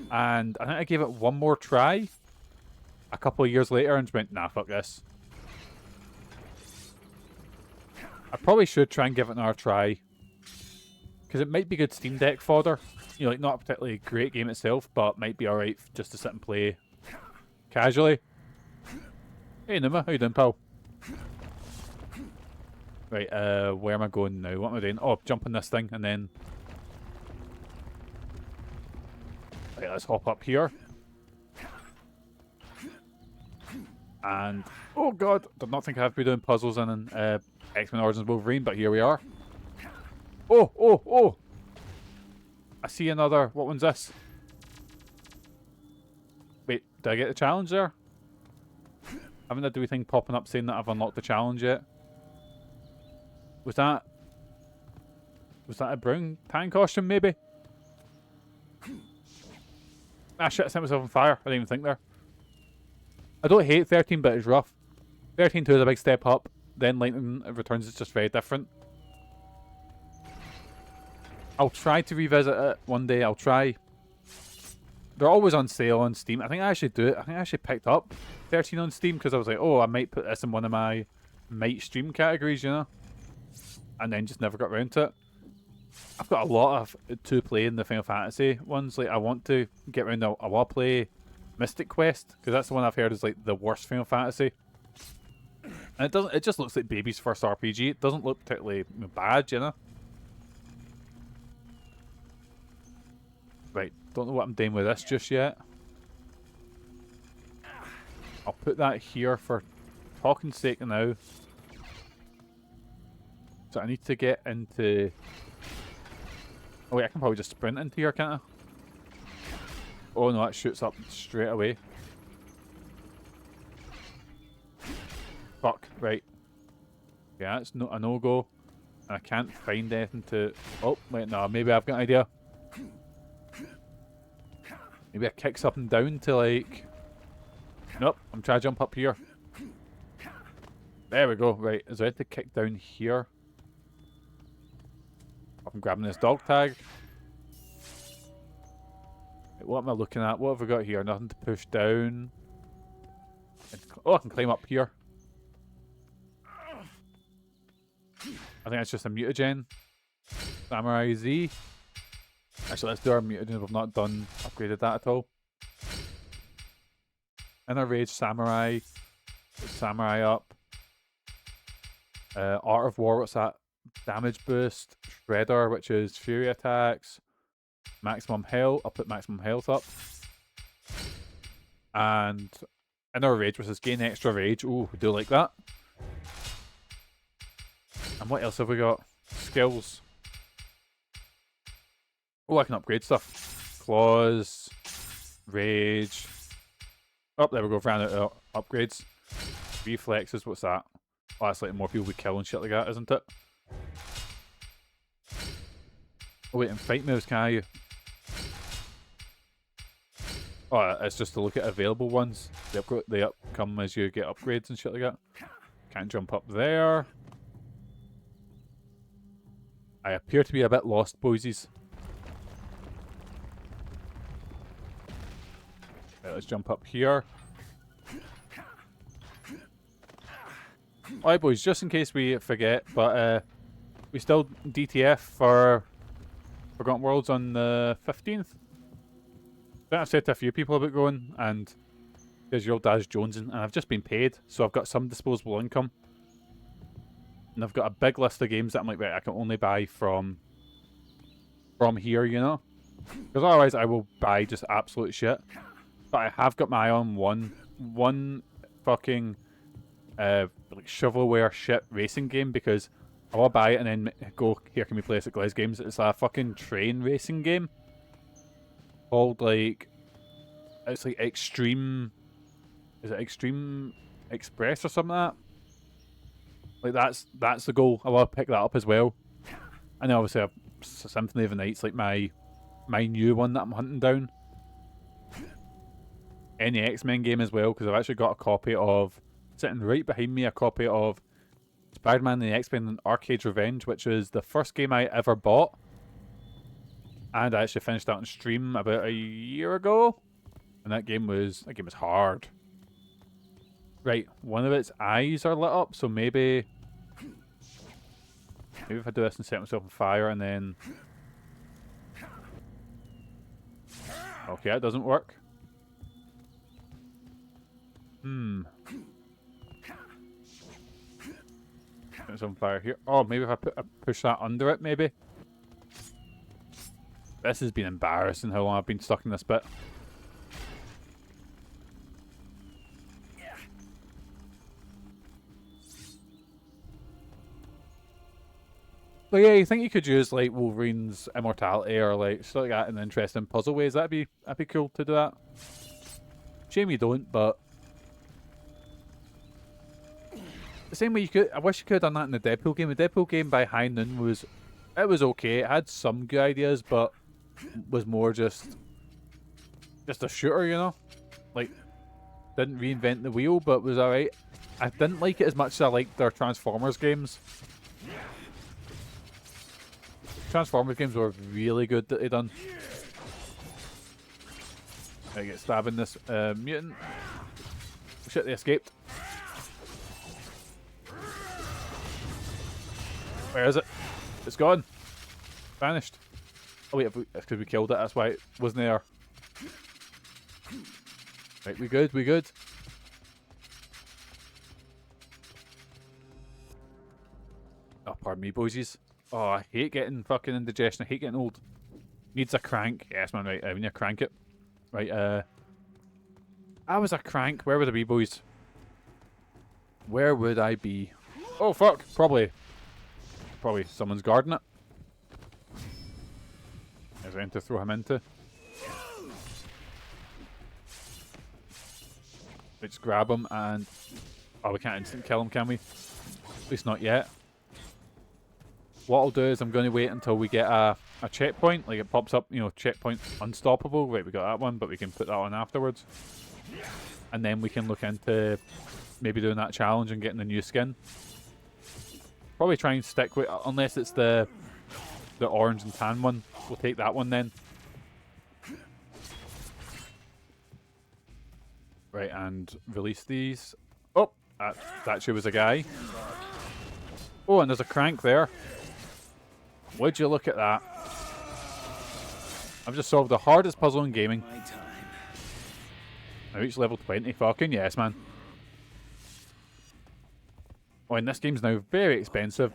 And I think I gave it one more try a couple of years later and just went, nah, fuck this. I probably should try and give it another try. Because it might be good Steam Deck fodder. You know, like not a particularly great game itself, but might be alright just to sit and play casually. Hey Numa, how you doing, pal? Right, where am I going now? What am I doing? Oh, jump on this thing and then... Right, let's hop up here. And, oh god, did not think I have to be doing puzzles in X-Men Origins Wolverine, but here we are. Oh, oh, oh! I see another, what one's this? Wait, did I get the challenge there? I haven't had the wee thing popping up saying that I've unlocked the challenge yet. Was that a brown tan costume, maybe? Ah shit, I set myself on fire. I didn't even think there. I don't hate 13, but it's rough. 13.2 is a big step up. Then Lightning Returns is just very different. I'll try to revisit it one day. I'll try. They're always on sale on Steam. I think I actually do it. I think I actually picked up 13 on Steam because I was like, oh, I might put this in one of my might stream categories, you know? And then just never got around to it. I've got a lot of to play in the Final Fantasy ones. Like I want to get around. I want to play Mystic Quest because that's the one I've heard is like the worst Final Fantasy. And it doesn't. It just looks like baby's first RPG. It doesn't look particularly bad, you know. Right. Don't know what I'm doing with this just yet. I'll put that here for talking sake now. So I need to get into... Oh wait, I can probably just sprint into here, can't I? Oh no, that shoots up straight away. Fuck, right. Yeah, it's a no-go. And I can't find anything to... Oh, wait, no, maybe I've got an idea. Maybe I kicks up and down to like... Nope, I'm trying to jump up here. There we go, right. Is I have to kick down here? I'm grabbing this dog tag. Wait, what am I looking at? What have we got here? Nothing to push down. Oh, I can climb up here. I think that's just a mutagen. Samurai Z. Actually, let's do our mutagen. We've not upgraded that at all. Inner Rage, Samurai. Samurai up. Art of War, what's that? Damage boost. Shredder, which is Fury attacks. Maximum health. I'll put maximum health up. And Inner Rage, which is gain extra rage. Ooh, we do like that. And what else have we got? Skills. Oh, I can upgrade stuff. Claws. Rage. Oh, there we go. Ran out of upgrades. Reflexes, what's that? Oh, that's like more people we kill and shit like that, isn't it? Oh wait, and fight moves, can I? Oh, it's just to look at available ones. They come as you get upgrades and shit like that. Can't jump up there. I appear to be a bit lost, boysies. Right, let's jump up here. Alright boys, just in case we forget, but we still DTF for Forgotten Worlds on the 15th. I've said to a few people about going, and there's your old Daz Jonesing, and I've just been paid, so I've got some disposable income. And I've got a big list of games that I'm like, right, I can only buy from here, you know? Because otherwise I will buy just absolute shit. But I have got my eye on one fucking like shovelware shit racing game because I want to buy it and then go, here, can we play this at Glaze Games? It's a fucking train racing game called like, it's like Extreme, is it Extreme Express or something like that? Like that's the goal. I want to pick that up as well. And then obviously Symphony of the Night's like my new one that I'm hunting down. Any X-Men game as well, because I've actually got a copy of, sitting right behind me, a copy of Spider-Man and the X-Men Arcade's Revenge, which is the first game I ever bought. And I actually finished that on stream about a year ago. And that game was hard. Right, one of its eyes are lit up, so maybe if I do this and set myself on fire and then... Okay, that doesn't work. Set myself on fire here. Oh, maybe if I push that under it, maybe. This has been embarrassing how long I've been stuck in this bit. But yeah, you think you could use like Wolverine's immortality or like stuff like that in interesting puzzle ways? That'd be cool to do that. Shame you don't, but the same way you could. I wish you could have done that in the Deadpool game. The Deadpool game by High Noon was okay. It had some good ideas, but was more just a shooter, you know. Like didn't reinvent the wheel, but was alright. I didn't like it as much as I liked their Transformers games. Transformers games were really good that they done. I get stabbing this mutant. Shit, they escaped. Where is it? It's gone. Vanished. Oh wait, it's because we killed it, that's why it wasn't there. Right, we good, we good. Oh, pardon me, boysies. Oh, I hate getting fucking indigestion. I hate getting old. Needs a crank. Yes, man, right. We need to crank it. Right, I was a crank. Where would I be, boys? Where would I be? Oh, fuck. Probably someone's guarding it. There's anything to throw him into. Let's grab him and... Oh, we can't instant kill him, can we? At least not yet. What I'll do is I'm going to wait until we get a checkpoint. Like it pops up, you know, checkpoint unstoppable. Right, we got that one, but we can put that on afterwards. And then we can look into maybe doing that challenge and getting the new skin. Probably try and stick with, unless it's the orange and tan one. We'll take that one then. Right, and release these. Oh, that actually was a guy. Oh, and there's a crank there. Would you look at that? I've just solved the hardest puzzle in gaming. I reached level 20. Fucking yes, man. Oh, and this game's now very expensive.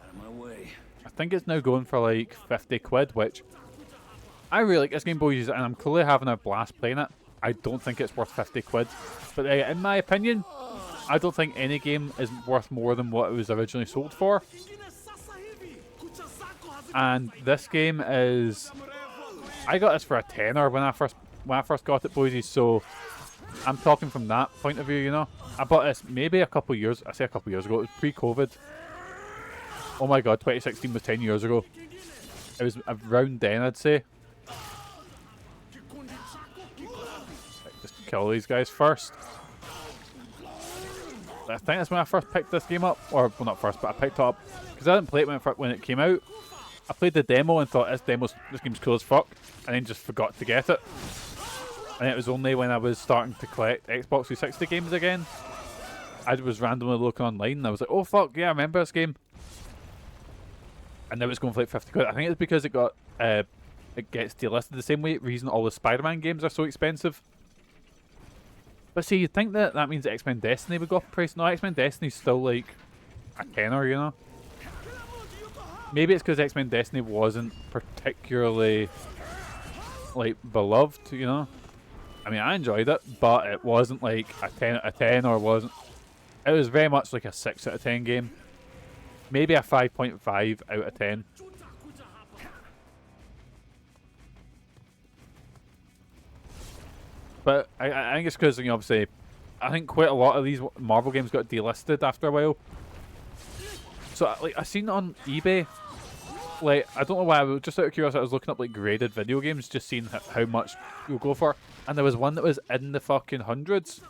I think it's now going for like 50 quid, which I really like this game, boys, and I'm clearly having a blast playing it. I don't think it's worth 50 quid. But in my opinion, I don't think any game is worth more than what it was originally sold for. And this game is... I got this for a tenner when I first got it, boys, so I'm talking from that point of view, you know. I bought this maybe a couple years... I say a couple years ago. It was pre-COVID. Oh my god, 2016 was 10 years ago. It was around then, I'd say. Just kill these guys first. I think that's when I first picked this game up. Or, well, not first, but I picked it up. Because I didn't play it when it came out. I played the demo and thought, this game's cool as fuck. And then just forgot to get it. And it was only when I was starting to collect Xbox 360 games again. I was randomly looking online and I was like, oh fuck, yeah, I remember this game. And now it's going for like 50 quid. I think it's because it got it gets delisted the same way reason all the Spider-Man games are so expensive. But see, you'd think that means X-Men Destiny would go up in price. No, X-Men Destiny's still like a tenner, you know? Maybe it's because X-Men Destiny wasn't particularly like beloved, you know? I mean, I enjoyed it, but it wasn't like a 10 or wasn't. It was very much like a 6 out of 10 game. Maybe a 5.5 out of 10. But I think it's because, you know, obviously, I think quite a lot of these Marvel games got delisted after a while. So, like, I seen it on eBay. Like, I don't know why, just out of curiosity, I was looking up, like, graded video games, just seeing how much you'll go for. And there was one that was in the fucking hundreds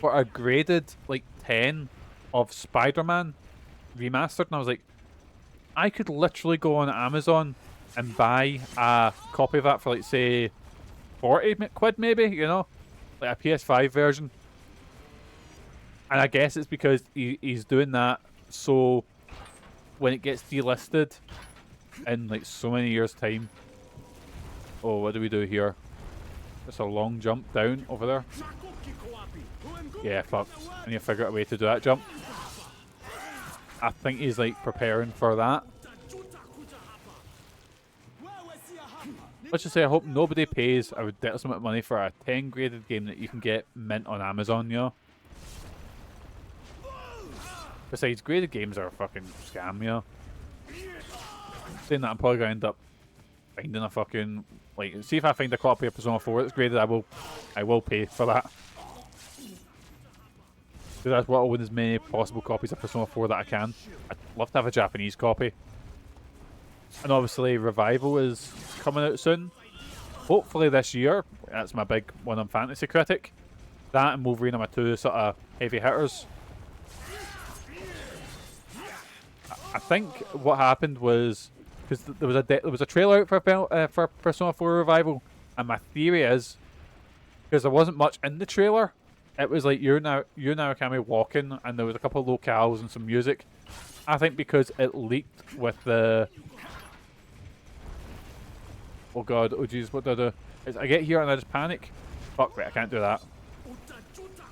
for a graded, like, 10 of Spider-Man Remastered. And I was like, I could literally go on Amazon and buy a copy of that for, like, say, 40 quid maybe, you know? Like a PS5 version. And I guess it's because he's doing that so when it gets delisted in like so many years' time. Oh, what do we do here? It's a long jump down over there. Yeah, fuck. I need to figure out a way to do that jump. I think he's like preparing for that. Let's just say I hope nobody pays a ridiculous amount of money for a 10 graded game that you can get mint on Amazon, you know? Besides, graded games are a fucking scam, you know? Saying that, I'm probably going to end up finding a fucking... Like, see if I find a copy of Persona 4 that's graded, I will pay for that. Because I want to win as many possible copies of Persona 4 that I can. I'd love to have a Japanese copy. And obviously Revival is coming out soon. Hopefully this year. That's my big one on Fantasy Critic. That and Wolverine are my two sort of heavy hitters. I think what happened was because there was a trailer out for Persona 4 Revival, and my theory is because there wasn't much in the trailer. It was like you're now Akame walking, and there was a couple of locales and some music. I think because it leaked with the... Oh god, oh jeez, what do I do? I get here and I just panic. Fuck, wait, I can't do that.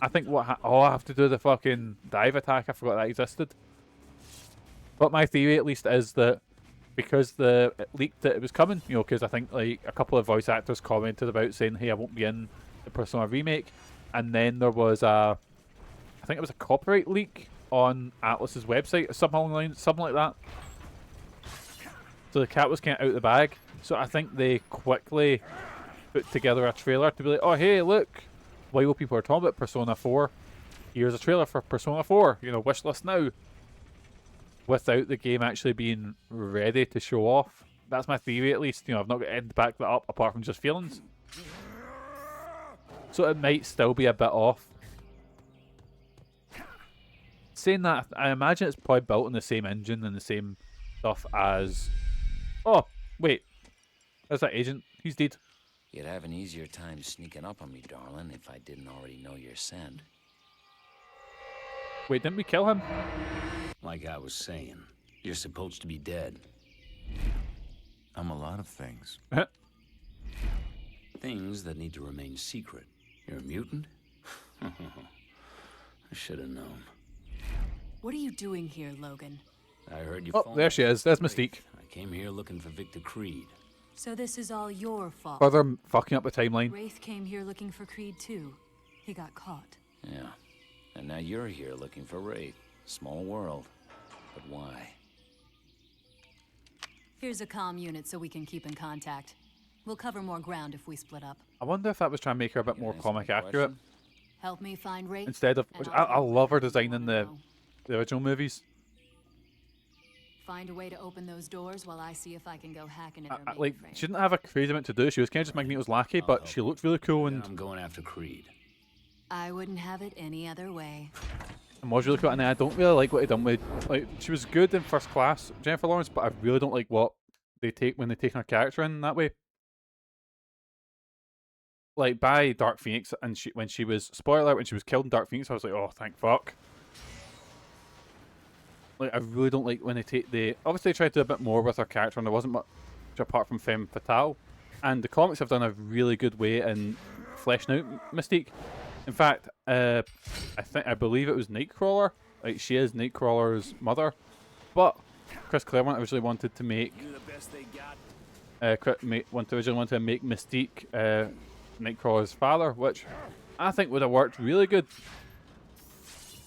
I think I have to do the fucking dive attack. I forgot that existed. But my theory, at least, is that because it leaked that it was coming, you know, because I think like a couple of voice actors commented about saying, hey, I won't be in the Persona remake. And then there was I think it was a copyright leak on Atlus's website or something like that. So the cat was kind of out of the bag. So I think they quickly put together a trailer to be like, oh hey, look, while people are talking about Persona 4, here's a trailer for Persona 4, you know, wishlist now. Without the game actually being ready to show off. That's my theory, at least. You know, I've not got anything to back that up apart from just feelings. So it might still be a bit off. Saying that, I imagine it's probably built on the same engine and the same stuff as... Oh, wait. There's that agent. He's dead. You'd have an easier time sneaking up on me, darling, if I didn't already know your scent. Wait, didn't we kill him? Like I was saying, you're supposed to be dead. I'm a lot of things. Things that need to remain secret. You're a mutant? I should have known. What are you doing here, Logan? I heard you. Oh, there she is. There's Mystique. I came here looking for Victor Creed. So this is all your fault. Further fucking up the timeline. Wraith came here looking for Creed too. He got caught. Yeah. And now you're here looking for Wraith. Small world. But why? Here's a comm unit so we can keep in contact. We'll cover more ground if we split up. I wonder if that was trying to make her a bit more comic accurate. Help me find Wraith. Instead of... Which I love her design in the original movies. Find a way to open those doors while I see if I can go hack into their mainframe. Like, she didn't have a crazy amount to do. She was kind of just Magneto's lackey, but she looked really cool and... I'm going after Creed. I wouldn't have it any other way. And was really cool, and I don't really like what they done with... Like, she was good in First Class, Jennifer Lawrence, but I really don't like what they take when they take her character in that way. Like, by Dark Phoenix, and when she was... Spoiler alert, when she was killed in Dark Phoenix, I was like, oh, thank fuck. Like, I really don't like when they obviously tried to do a bit more with her character, and there wasn't much apart from Femme Fatale. And the comics have done a really good way in fleshing out Mystique. In fact, I believe it was Nightcrawler. Like, she is Nightcrawler's mother. But Chris Claremont originally wanted to make... originally wanted to make Mystique Nightcrawler's father, which I think would have worked really good.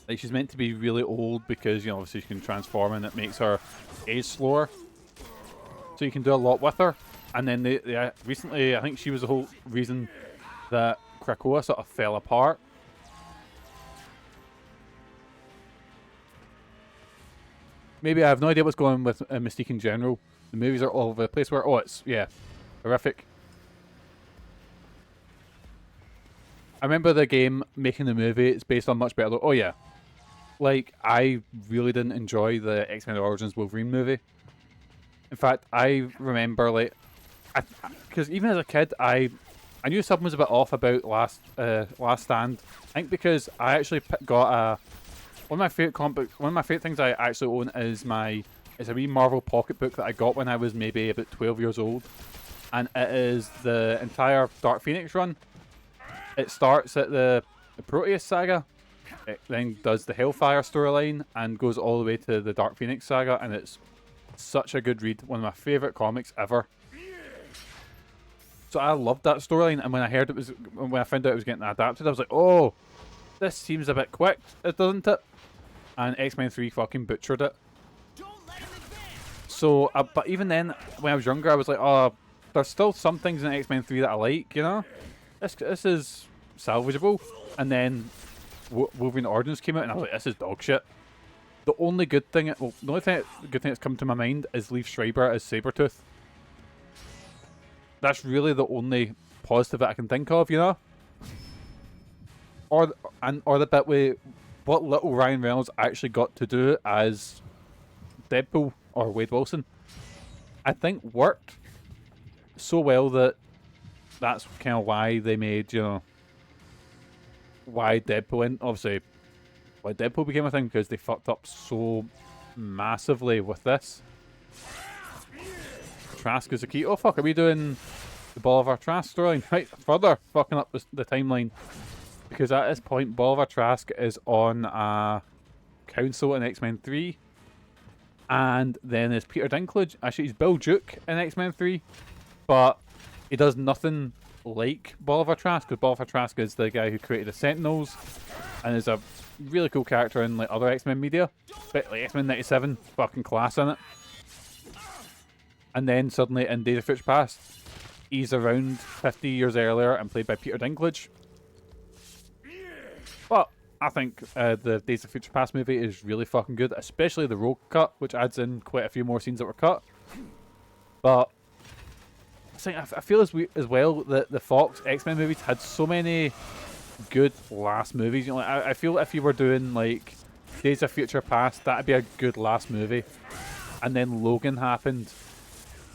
Like, she's meant to be really old because, you know, obviously she can transform and it makes her age slower. So you can do a lot with her. And then they recently, I think she was the whole reason that Krakoa sort of fell apart. Maybe I have no idea what's going on with Mystique in general. The movies are all over the place where, oh, it's, yeah, horrific. I remember the game making the movie, it's based on much better. Oh, yeah. Like, I really didn't enjoy the X-Men Origins Wolverine movie. In fact, I remember, like, because even as a kid, I knew something was a bit off about Last Stand. I think because I actually got one of my favorite comic books. One of my favorite things I actually own is a wee Marvel pocket book that I got when I was maybe about 12 years old, and it is the entire Dark Phoenix run. It starts at the Proteus saga. It then does the Hellfire storyline and goes all the way to the Dark Phoenix saga, and it's such a good read. One of my favourite comics ever. So I loved that storyline, and when I found out it was getting adapted, I was like, oh, this seems a bit quick, doesn't it? And X-Men 3 fucking butchered it. So, but even then, when I was younger, I was like, oh, there's still some things in X-Men 3 that I like, you know? This is salvageable. And then Wolverine Origins came out, and I was like, this is dog shit. The only good thing, well, the only good thing that's come to my mind is Liev Schreiber as Sabretooth. That's really the only positive that I can think of, you know? Or the bit where what little Ryan Reynolds actually got to do as Deadpool or Wade Wilson, I think worked so well that that's kind of why they made, you know, why Deadpool became a thing, because they fucked up so massively with this. Trask is a key. Oh fuck, are we doing the Bolivar Trasks storyline? Right, further fucking up the timeline. Because at this point, Bolivar Trask is on a council in X-Men 3. And then there's Peter Dinklage. Actually, he's Bill Duke in X-Men 3. But he does nothing like Bolivar Trask, because Bolivar Trask is the guy who created the Sentinels and is a really cool character in like other X-Men media. But like X-Men 97, fucking class in it. And then suddenly in Days of Future Past, he's around 50 years earlier and played by Peter Dinklage. But I think the Days of Future Past movie is really fucking good, especially the Rogue cut, which adds in quite a few more scenes that were cut. But I feel as well that the Fox X-Men movies had so many good last movies. You know, like, I feel if you were doing like Days of Future Past, that'd be a good last movie. And then Logan happened,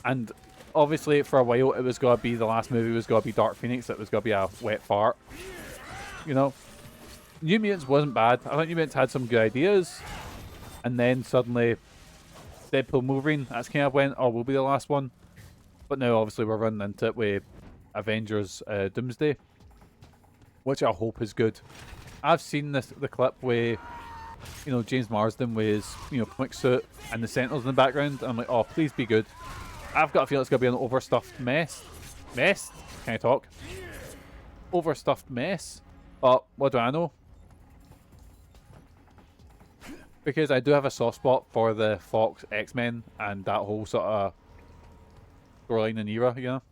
and obviously for a while it was gonna be the last movie was gonna be Dark Phoenix. It was gonna be a wet fart, you know. New Mutants wasn't bad. I thought New Mutants had some good ideas, and then suddenly Deadpool Wolverine, that's kind of went, oh, we'll be the last one. But now obviously we're running into it with Avengers Doomsday, which I hope is good. I've seen the clip where, you know, James Marsden with his, you know, comic suit and the Sentinels in the background, and I'm like, oh, please be good. I've got a feeling it's going to be an overstuffed mess. Can I talk? Overstuffed mess. But what do I know? Because I do have a soft spot for the Fox X-Men and that whole sort of storyline and era, you know?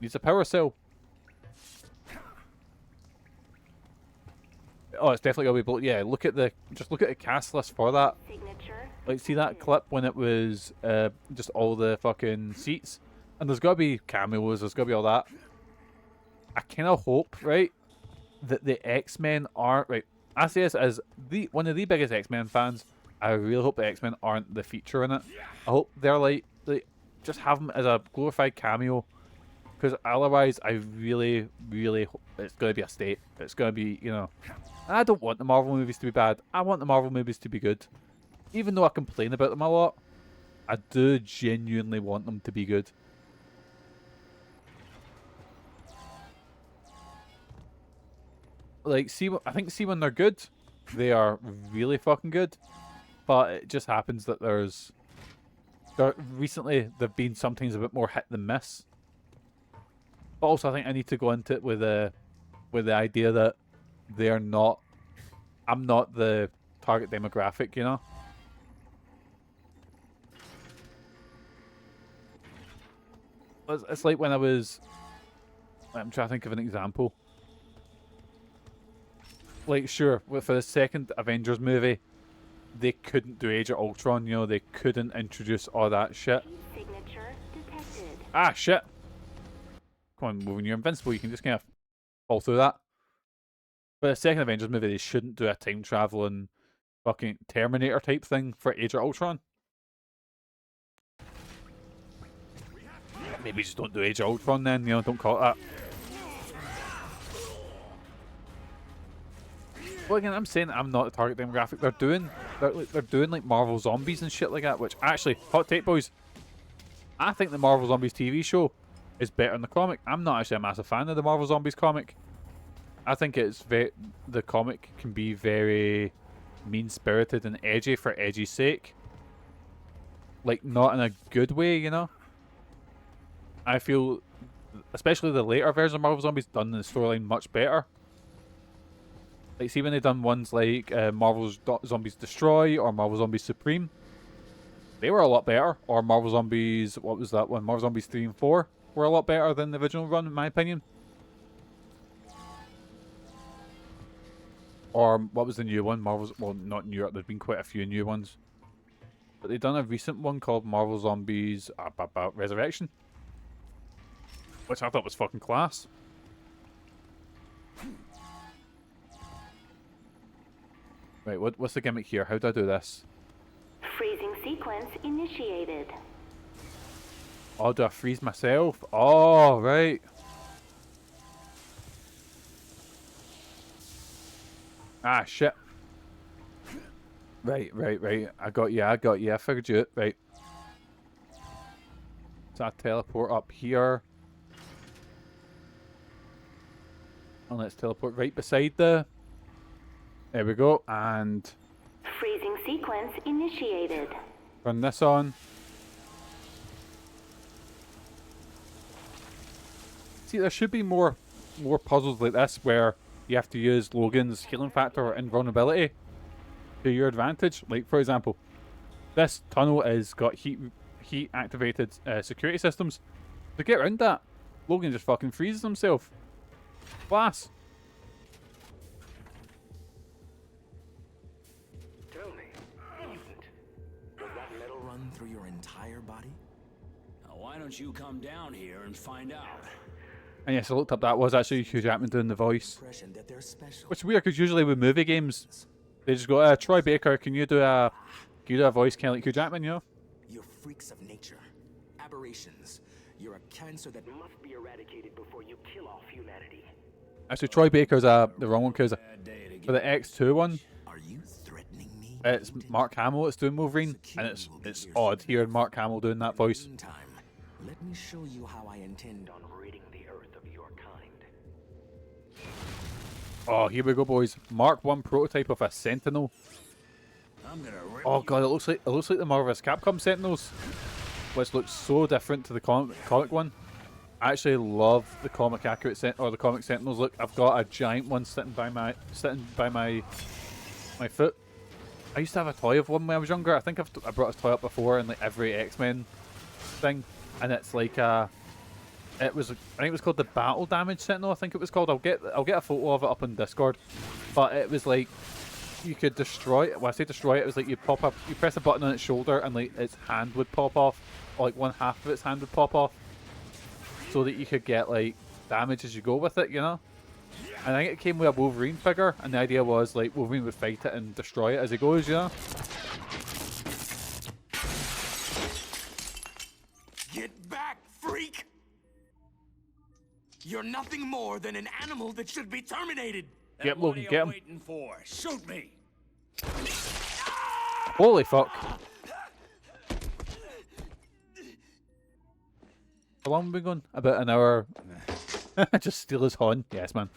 Needs a power cell. Oh, it's definitely gonna be. Yeah, just look at the cast list for that. Like, see that clip when it was just all the fucking seats, and there's gotta be cameos. There's gotta be all that. I kind of hope, right, that the X-Men aren't right. I say this as one of the biggest X-Men fans. I really hope the X-Men aren't the feature in it. I hope they're like just have them as a glorified cameo. Because otherwise, I really, really hope it's going to be a state. It's going to be, you know... I don't want the Marvel movies to be bad. I want the Marvel movies to be good. Even though I complain about them a lot, I do genuinely want them to be good. Like, I think when they're good, they are really fucking good. But it just happens that recently, they've been sometimes a bit more hit than miss. But also, I think I need to go into it with the idea that they're not I'm not the target demographic, you know? It's like when I was... I'm trying to think of an example. Like, sure, for the second Avengers movie, they couldn't do Age of Ultron, you know, they couldn't introduce all that shit. Signature detected. Ah, shit! Come on, when you're invincible, you can just kind of fall through that. But the second Avengers movie, they shouldn't do a time traveling fucking Terminator type thing for Age of Ultron. Maybe just don't do Age of Ultron then, you know, don't call it that. Well, again, I'm saying I'm not the target demographic. They're doing like Marvel Zombies and shit like that, which actually, hot take boys, I think the Marvel Zombies TV show is better than the comic. I'm not actually a massive fan of the Marvel Zombies comic. I think the comic can be very mean-spirited and edgy for edgy's sake. Like, not in a good way, you know? I feel, especially the later version of Marvel Zombies, done the storyline much better. Like, see when they done ones like Marvel's Zombies Destroy or Marvel Zombies Supreme, they were a lot better. Or Marvel Zombies, what was that one? Marvel Zombies 3 and 4 were a lot better than the original run, in my opinion. Or what was the new one? Well, not new, there's been quite a few new ones. But they've done a recent one called Marvel Zombies Resurrection, which I thought was fucking class. Right, what's the gimmick here? How do I do this? Freezing sequence initiated. Oh, do I freeze myself? Oh, right. Ah, shit. Right. I got you. I figured you out. Right. So I teleport up here. And let's teleport right beside the... There we go. And... Freezing sequence initiated. Turn this on. See, there should be more puzzles like this where you have to use Logan's healing factor or invulnerability to your advantage. Like, for example, this tunnel has got heat activated security systems. To get around that, Logan just fucking freezes himself. Class. Tell me, mutant, does that metal run through your entire body? Now, why don't you come down here and find out? And yes, I looked up, that was actually Hugh Jackman doing the voice. Which is weird, because usually with movie games, they just go, Troy Baker, can you do a voice kind of like Hugh Jackman, you know? You're freaks of nature. Aberrations. You're a cancer that must be eradicated before you kill off humanity. Actually, Troy Baker's the wrong one, because for the X2 one, are you threatening me? It's Mark Hamill that's doing Wolverine, and it's odd hearing Mark Hamill doing that voice. Let me show you how I intend on ridding the earth of your kind. Oh, here we go, boys. Mark 1 prototype of a Sentinel. Oh god, it looks like the Marvel vs. Capcom Sentinels, which looks so different to the comic one. I actually love the comic comic Sentinels. Look, I've got a giant one sitting by my foot. I used to have a toy of one when I was younger. I think I brought a toy up before in like every X-Men thing, and it's like I think it was called the Battle Damage Sentinel. I think it was called. I'll get a photo of it up on Discord. But it was like you could destroy it. When I say destroy it, it was like you press a button on its shoulder, and like its hand would pop off, or like one half of its hand would pop off, so that you could get like damage as you go with it, you know. And I think it came with a Wolverine figure, and the idea was like Wolverine would fight it and destroy it as he goes, you know. Get back, freak! You're nothing more than an animal that should be terminated. Get Logan, get him. Waiting for? Shoot me! Holy fuck! How long have we been going? About an hour. Just steal his horn. Yes, man.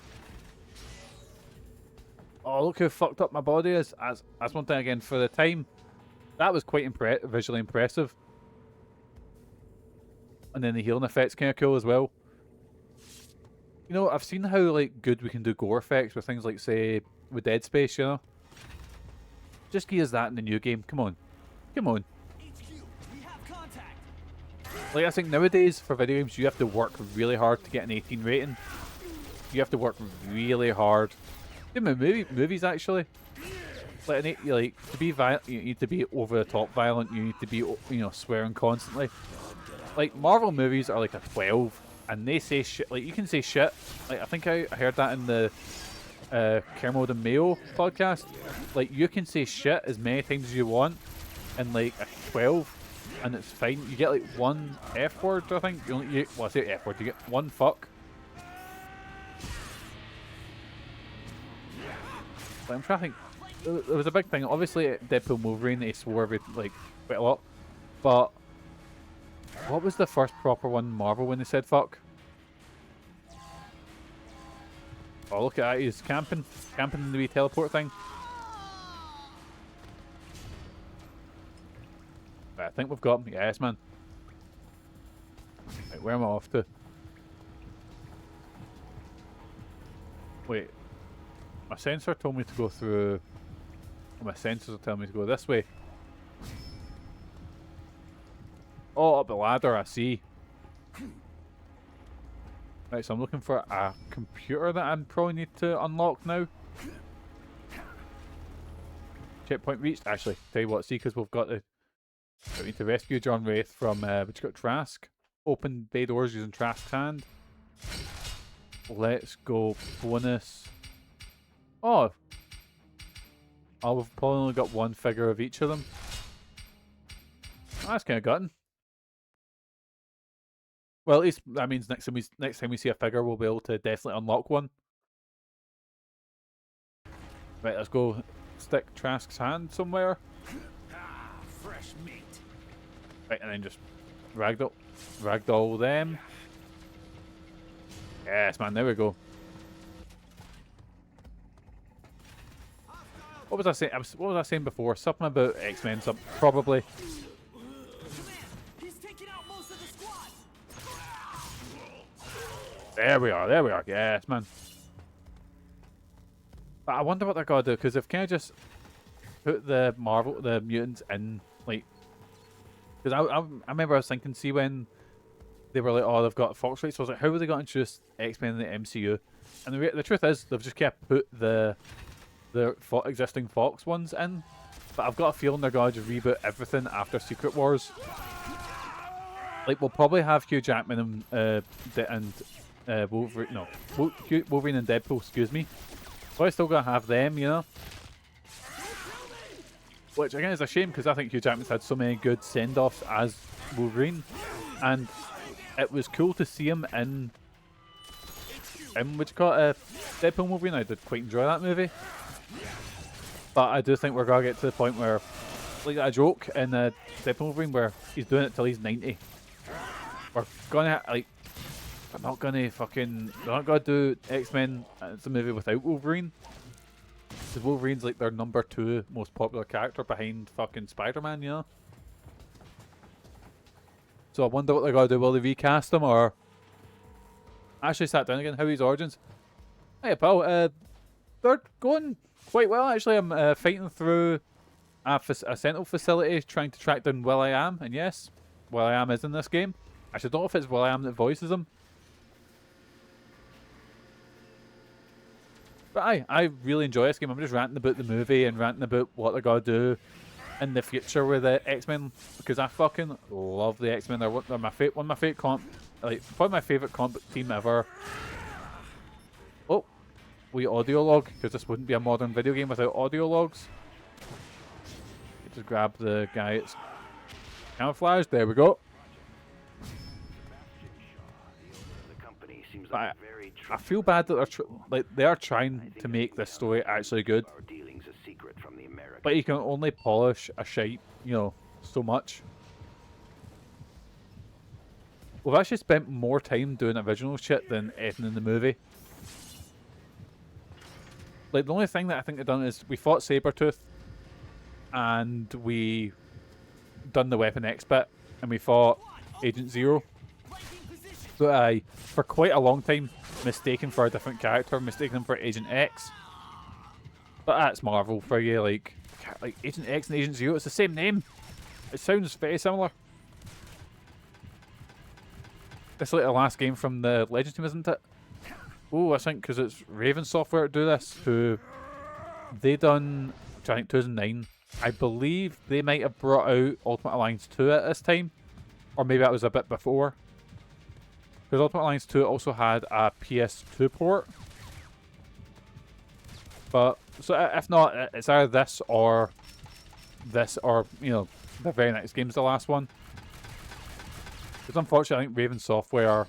Oh, look how fucked up my body is. That's one thing again for the time. That was quite visually impressive. And then the healing effects kind of cool as well. You know, I've seen how like good we can do gore effects with things like, say, with Dead Space, you know? Just give us that in the new game. Come on. Come on. Like, I think nowadays, for video games, you have to work really hard to get an 18 rating. You have to work really hard. Even movies, actually. Like, to be violent, you need to be over the top violent. You need to be, you know, swearing constantly. Like, Marvel movies are like a 12, and they say shit. Like, you can say shit. Like, I think I heard that in the Kermode and Mayo podcast. Like, you can say shit as many times as you want in like a 12, and it's fine. You get like one F word, I think. Well, I say F word. You get one fuck. Like, I'm trying to think. There was a big thing. Obviously, at Deadpool and Wolverine, they swore like quite a lot. But what was the first proper one in Marvel when they said fuck? Oh, look at that. He's camping in the wee teleport thing. Right, I think we've got him. Yes, man. Right, where am I off to? Wait. My sensor told me to go through... My sensors are telling me to go this way. Oh, up the ladder, I see. Right, so I'm looking for a computer that I probably need to unlock now. Checkpoint reached. Actually, tell you what, see, because we've got we need to rescue John Wraith from, we've got Trask. Open bay doors using Trask's hand. Let's go bonus. Oh, we've probably only got one figure of each of them. Oh, that's kind of gutting. Well, at least that means next time we see a figure, we'll be able to definitely unlock one. Right, let's go stick Trask's hand somewhere. Fresh meat. Right, and then just ragdoll them. Yes, man, there we go. What was I saying? What was I saying before? Something about X-Men, probably. He's taking out most of the squad. There we are. Yes, man. But I wonder what they're gonna do, because they've kind of just put the mutants in, like, because I remember I was thinking, see, when they were like, oh, they've got Fox rights, so I was like, how are they going to introduce X-Men in the MCU? And the truth is, they've just kept put the existing Fox ones in, but I've got a feeling they're going to just reboot everything after Secret Wars. Like, we'll probably have Hugh Jackman and Wolverine, no, Wolverine and Deadpool, excuse me. But I still gonna have them, you know. Which again is a shame, because I think Hugh Jackman's had so many good send-offs as Wolverine, and it was cool to see him in what you call it, Deadpool and Wolverine. I did quite enjoy that movie. But I do think we're going to get to the point where, like that joke in Deadpool and Wolverine, where he's doing it till he's 90. We're going to, like, they're not going to do X-Men as a movie without Wolverine. Because Wolverine's like their number 2 most popular character behind fucking Spider-Man, you know? So I wonder what they're going to do. Will they recast him, or... Actually sat down again. How are his origins? Hey, pal. They're going quite well, actually. I'm fighting through a Sentinel facility trying to track down will.I.am. And yes, will.I.am is in this game. Actually, I don't know if it's will.I.am that voices him. But I really enjoy this game. I'm just ranting about the movie and ranting about what they're going to do in the future with the X-Men, because I fucking love the X-Men. They're one of my favorite probably my favorite comic team ever. Oh, we audio log, because this wouldn't be a modern video game without audio logs. Just grab the guy. It's camouflaged. There we go. But I feel bad that they are trying to make this story actually good. But you can only polish a shite, you know, so much. We've actually spent more time doing original shit than anything in the movie. Like, the only thing that I think they've done is we fought Sabretooth, and we done the Weapon X bit, and we fought Agent Zero. So I, for quite a long time, mistaken for a different character, mistaken him for Agent X. But that's Marvel for you, like Agent X and Agent Zero, it's the same name. It sounds very similar. This is like the last game from the Legends team, isn't it? Oh, I think because it's Raven Software to do this, who they done, which I think 2009. I believe they might have brought out Ultimate Alliance 2 at this time, or maybe that was a bit before. Because Ultimate Alliance 2 also had a PS2 port. But so if not, it's either this, or you know, the very next game's the last one. Because unfortunately, I think Raven Software,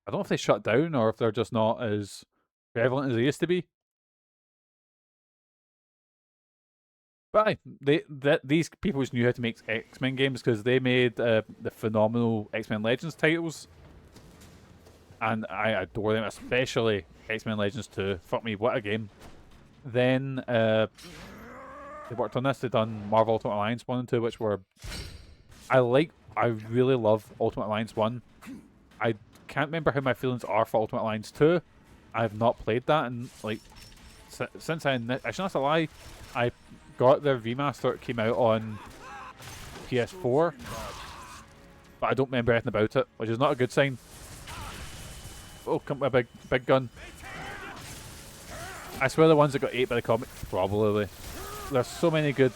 I don't know if they shut down or if they're just not as prevalent as they used to be. But these people just knew how to make X-Men games because they made the phenomenal X-Men Legends titles. And I adore them, especially X-Men Legends 2. Fuck me, what a game. Then they worked on this. They've done Marvel Ultimate Alliance 1 and 2, which were... I really love Ultimate Alliance 1. I can't remember how my feelings are for Ultimate Alliance 2. I have not played that, and like since actually that's a lie. I got the remaster. It came out on PS4, but I don't remember anything about it, which is not a good sign. Oh, come with a big gun. I swear the ones that got ate by the comic, probably. There's so many good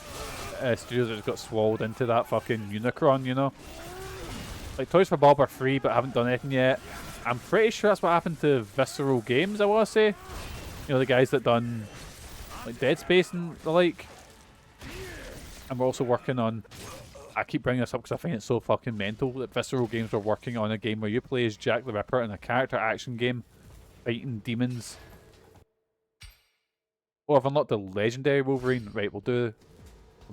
studios that just got swallowed into that fucking Unicron, you know? Like, Toys for Bob are free but haven't done anything yet. I'm pretty sure that's what happened to Visceral Games, I want to say. You know, the guys that done, like, Dead Space and the like. And we're also working on... I keep bringing this up because I think it's so fucking mental that Visceral Games are working on a game where you play as Jack the Ripper in a character action game fighting demons. Oh, I've unlocked the legendary Wolverine. Right, we'll do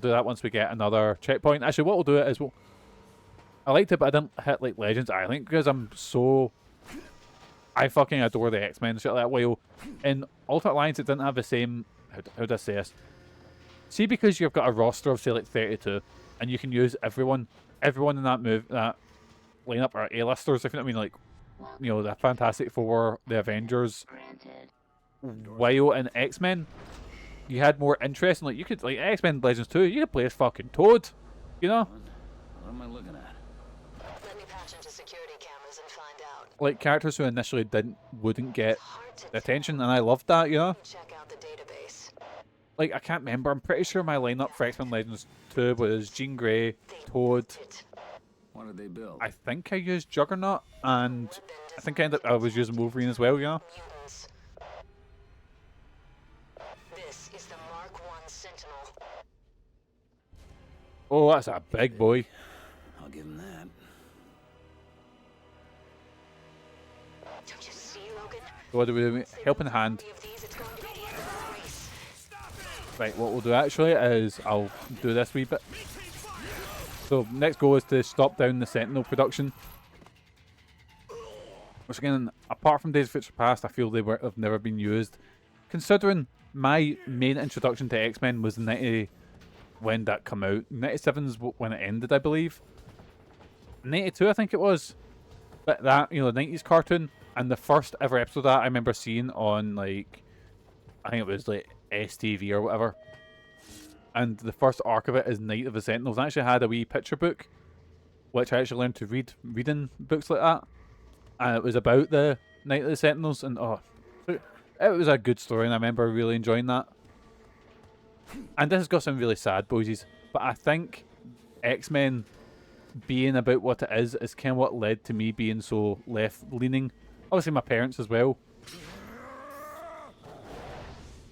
that once we get another checkpoint. Actually, what we'll do is I liked it, but I didn't hit like Legends. I think because I fucking adore the X-Men and shit like that. Well, in Ultimate Alliance, it didn't have the same. How do I say this? See, because you've got a roster of say like 32, and you can use everyone in that lineup are A-listers. If you know what I mean, like, you know, the Fantastic Four, the Avengers. While in X-Men, you had more interest in, like, you could, like, X-Men Legends 2, you could play as fucking Toad, you know? What am I looking at? Let me patch into security cameras and find out. Like, characters who initially wouldn't get attention, and I loved that, you know? Check out the database. Like, I can't remember, I'm pretty sure my lineup for X-Men Legends 2 was Jean Grey, Toad. What did they build? I think I used Juggernaut, and I think I was using Wolverine as well, you know? This is the Mark 1 Sentinel. Oh, that's a big boy. I'll give him that. Don't you see, Logan? What do we do? Helping hand. Right, what we'll do actually is I'll do this wee bit. So next goal is to stop down the Sentinel production. Which again, apart from Days of Future Past, I feel have never been used. Considering my main introduction to X-Men was 90, when that come out. 97's when it ended, I believe. 92, I think it was. But that, you know, the 90s cartoon, and the first ever episode of that I remember seeing on, like, I think it was like STV or whatever. And the first arc of it is Night of the Sentinels. I actually had a wee picture book, which I actually learned to read reading books like that. And it was about the Night of the Sentinels, and oh, it was a good story, and I remember really enjoying that. And this has got some really sad boysies, but I think X-Men being about what it is kind of what led to me being so left-leaning. Obviously my parents as well.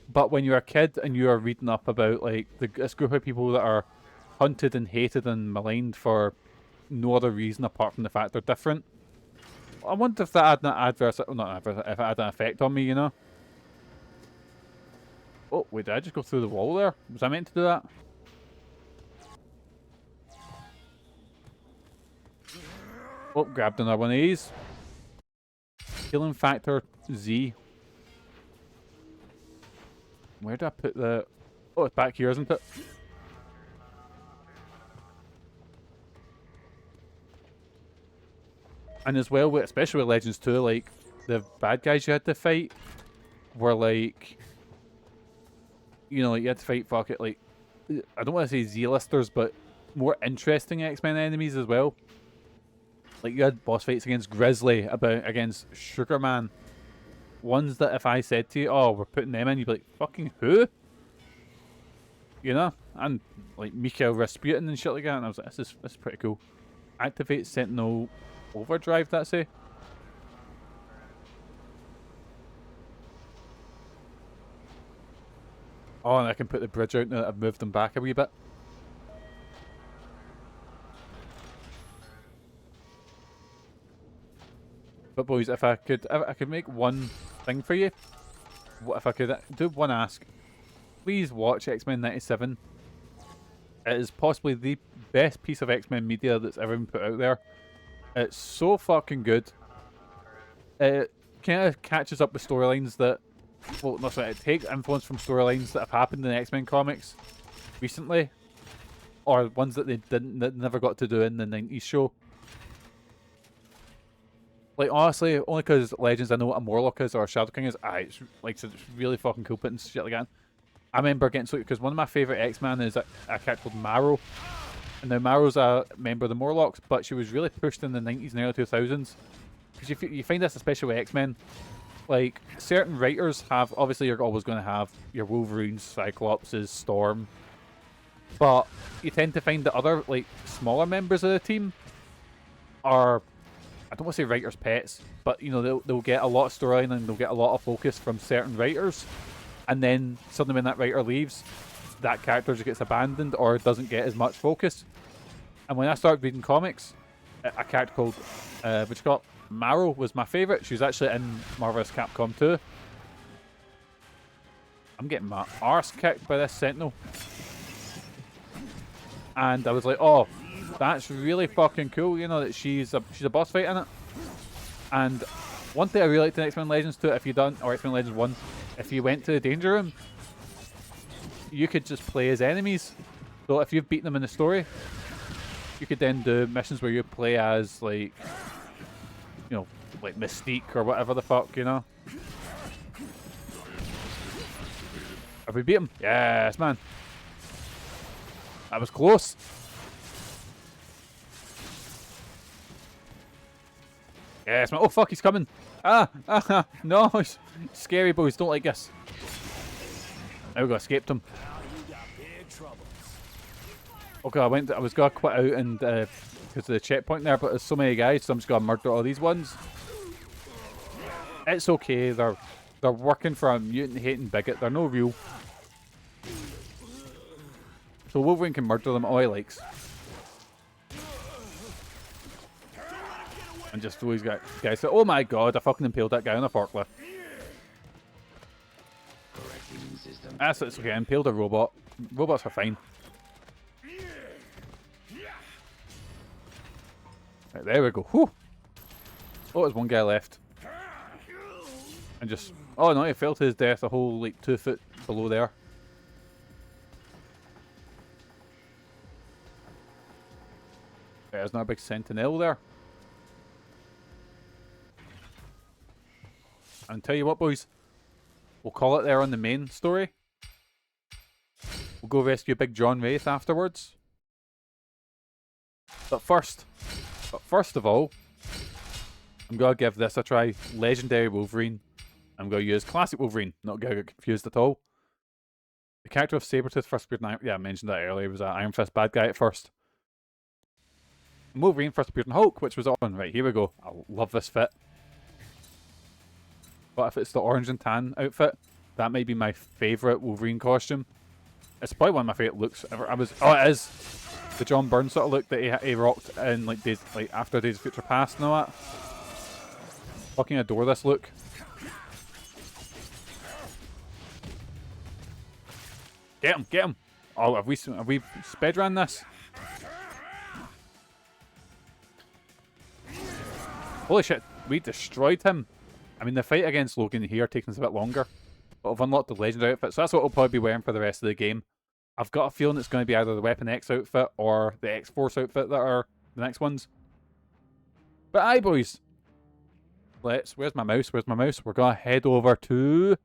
But when you're a kid and you are reading up about like this group of people that are hunted and hated and maligned for no other reason apart from the fact they're different, I wonder if that had if it had an effect on me, you know? Oh, wait, did I just go through the wall there? Was I meant to do that? Oh, grabbed another one of these. Healing Factor Z. Where did I put the... Oh, it's back here, isn't it? And as well, especially with Legends 2, like, the bad guys you had to fight were like... you know, like you had to fight like I don't want to say Z-listers, but more interesting X-Men enemies as well. Like you had boss fights against Grizzly, against Sugar Man. Ones that if I said to you, "Oh, we're putting them in," you'd be like, "Fucking who?" You know, and like Mikhail Rasputin and shit like that. And I was like, "This is pretty cool." Activate Sentinel Overdrive. That's it. Oh, and I can put the bridge out now that I've moved them back a wee bit. But boys, if I could make one thing for you, what if I could do one ask? Please watch X-Men 97. It is possibly the best piece of X-Men media that's ever been put out there. It's so fucking good. It kind of catches up with storylines that, well, no, sorry, it takes influence from storylines that have happened in X-Men comics recently, or ones that they never got to do in the 90s show. Like, honestly, only because Legends I know what a Morlock is or a Shadow King is, it's like, it's really fucking cool putting shit like that. I remember getting so, because one of my favourite X-Men is a character called Marrow. And now Marrow's a member of the Morlocks, but she was really pushed in the 90s and early 2000s. Because you find this especially with X-Men. Like, certain writers have, obviously you're always going to have your Wolverines, Cyclopses, Storm. But you tend to find that other, like, smaller members of the team are, I don't want to say writers' pets, but, you know, they'll get a lot of storyline and they'll get a lot of focus from certain writers. And then suddenly when that writer leaves, that character just gets abandoned or doesn't get as much focus. And when I started reading comics, a character called, Marrow was my favourite. She was actually in Marvel's Capcom 2. I'm getting my arse kicked by this Sentinel. And I was like, oh, that's really fucking cool, you know, that she's a boss fight in it. And one thing I really liked in X-Men Legends 2, if you done, or X-Men Legends 1, if you went to the Danger Room, you could just play as enemies. So if you've beaten them in the story, you could then do missions where you play as, like, you know, like Mystique or whatever the fuck, you know. Have we beat him? Yes, man. That was close. Yes, man. Oh, fuck, he's coming. No. Scary boys, don't like this. Now we got escaped him. Okay, I was gonna quit out and because of the checkpoint there, but there's so many guys, so I'm just gonna murder all these ones. It's okay, they're working for a mutant hating bigot, they're no real. So Wolverine can murder them all he likes. And just throw these guys say, oh my god, I fucking impaled that guy on a forklift. That's okay, I impaled a robot. Robots are fine. Right, there we go. Whew. Oh, there's one guy left. And just, oh no, he fell to his death a whole like 2 foot below there. There's not a big sentinel there. And tell you what, boys, we'll call it there on the main story. We'll go rescue Big John Wraith afterwards. But first of all, I'm going to give this a try. Legendary Wolverine. I'm going to use Classic Wolverine. Not going to get confused at all. The character of Sabretooth first appeared in yeah, I mentioned that earlier. He was an Iron Fist bad guy at first. Wolverine first appeared in Hulk, which was on. Right, here we go. I love this fit. But if it's the orange and tan outfit, that might be my favourite Wolverine costume. It's probably one of my favourite looks ever. Oh, it is the John Byrne sort of look that he rocked in like after Days of Future Past and all that. Fucking adore this look. Get him, get him! Oh, have we speedrun this? Holy shit, we destroyed him. I mean, the fight against Logan here taking us a bit longer, but I've unlocked the legendary outfit, so that's what I'll probably be wearing for the rest of the game. I've got a feeling it's going to be either the Weapon X outfit or the X-Force outfit that are the next ones. But aye, boys. Where's my mouse? Where's my mouse? We're going to head over to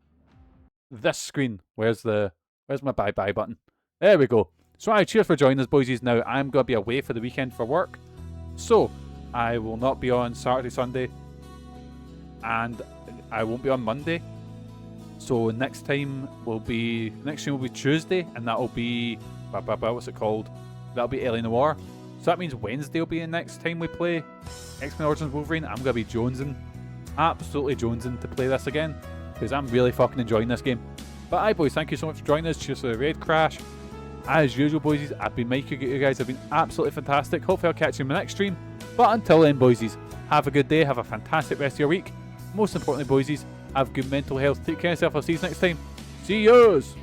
this screen. Where's the Where's my bye-bye button? There we go. So cheers for joining us, boysies. Now, I'm going to be away for the weekend for work. So, I will not be on Saturday, Sunday. And I won't be on Monday. So, next stream will be Tuesday. And that'll be... what's it called? That'll be L.A. Noire. So that means Wednesday will be the next time we play X-Men Origins Wolverine. I'm going to be jonesing. Absolutely jonesing to play this again. Because I'm really fucking enjoying this game. But aye, boys, thank you so much for joining us. Cheers for the raid crash. As usual, boysies, I've been Mike. You guys have been absolutely fantastic. Hopefully I'll catch you in my next stream. But until then, boysies, have a good day. Have a fantastic rest of your week. Most importantly, boysies, have good mental health. Take care of yourself. I'll see you next time. See yous!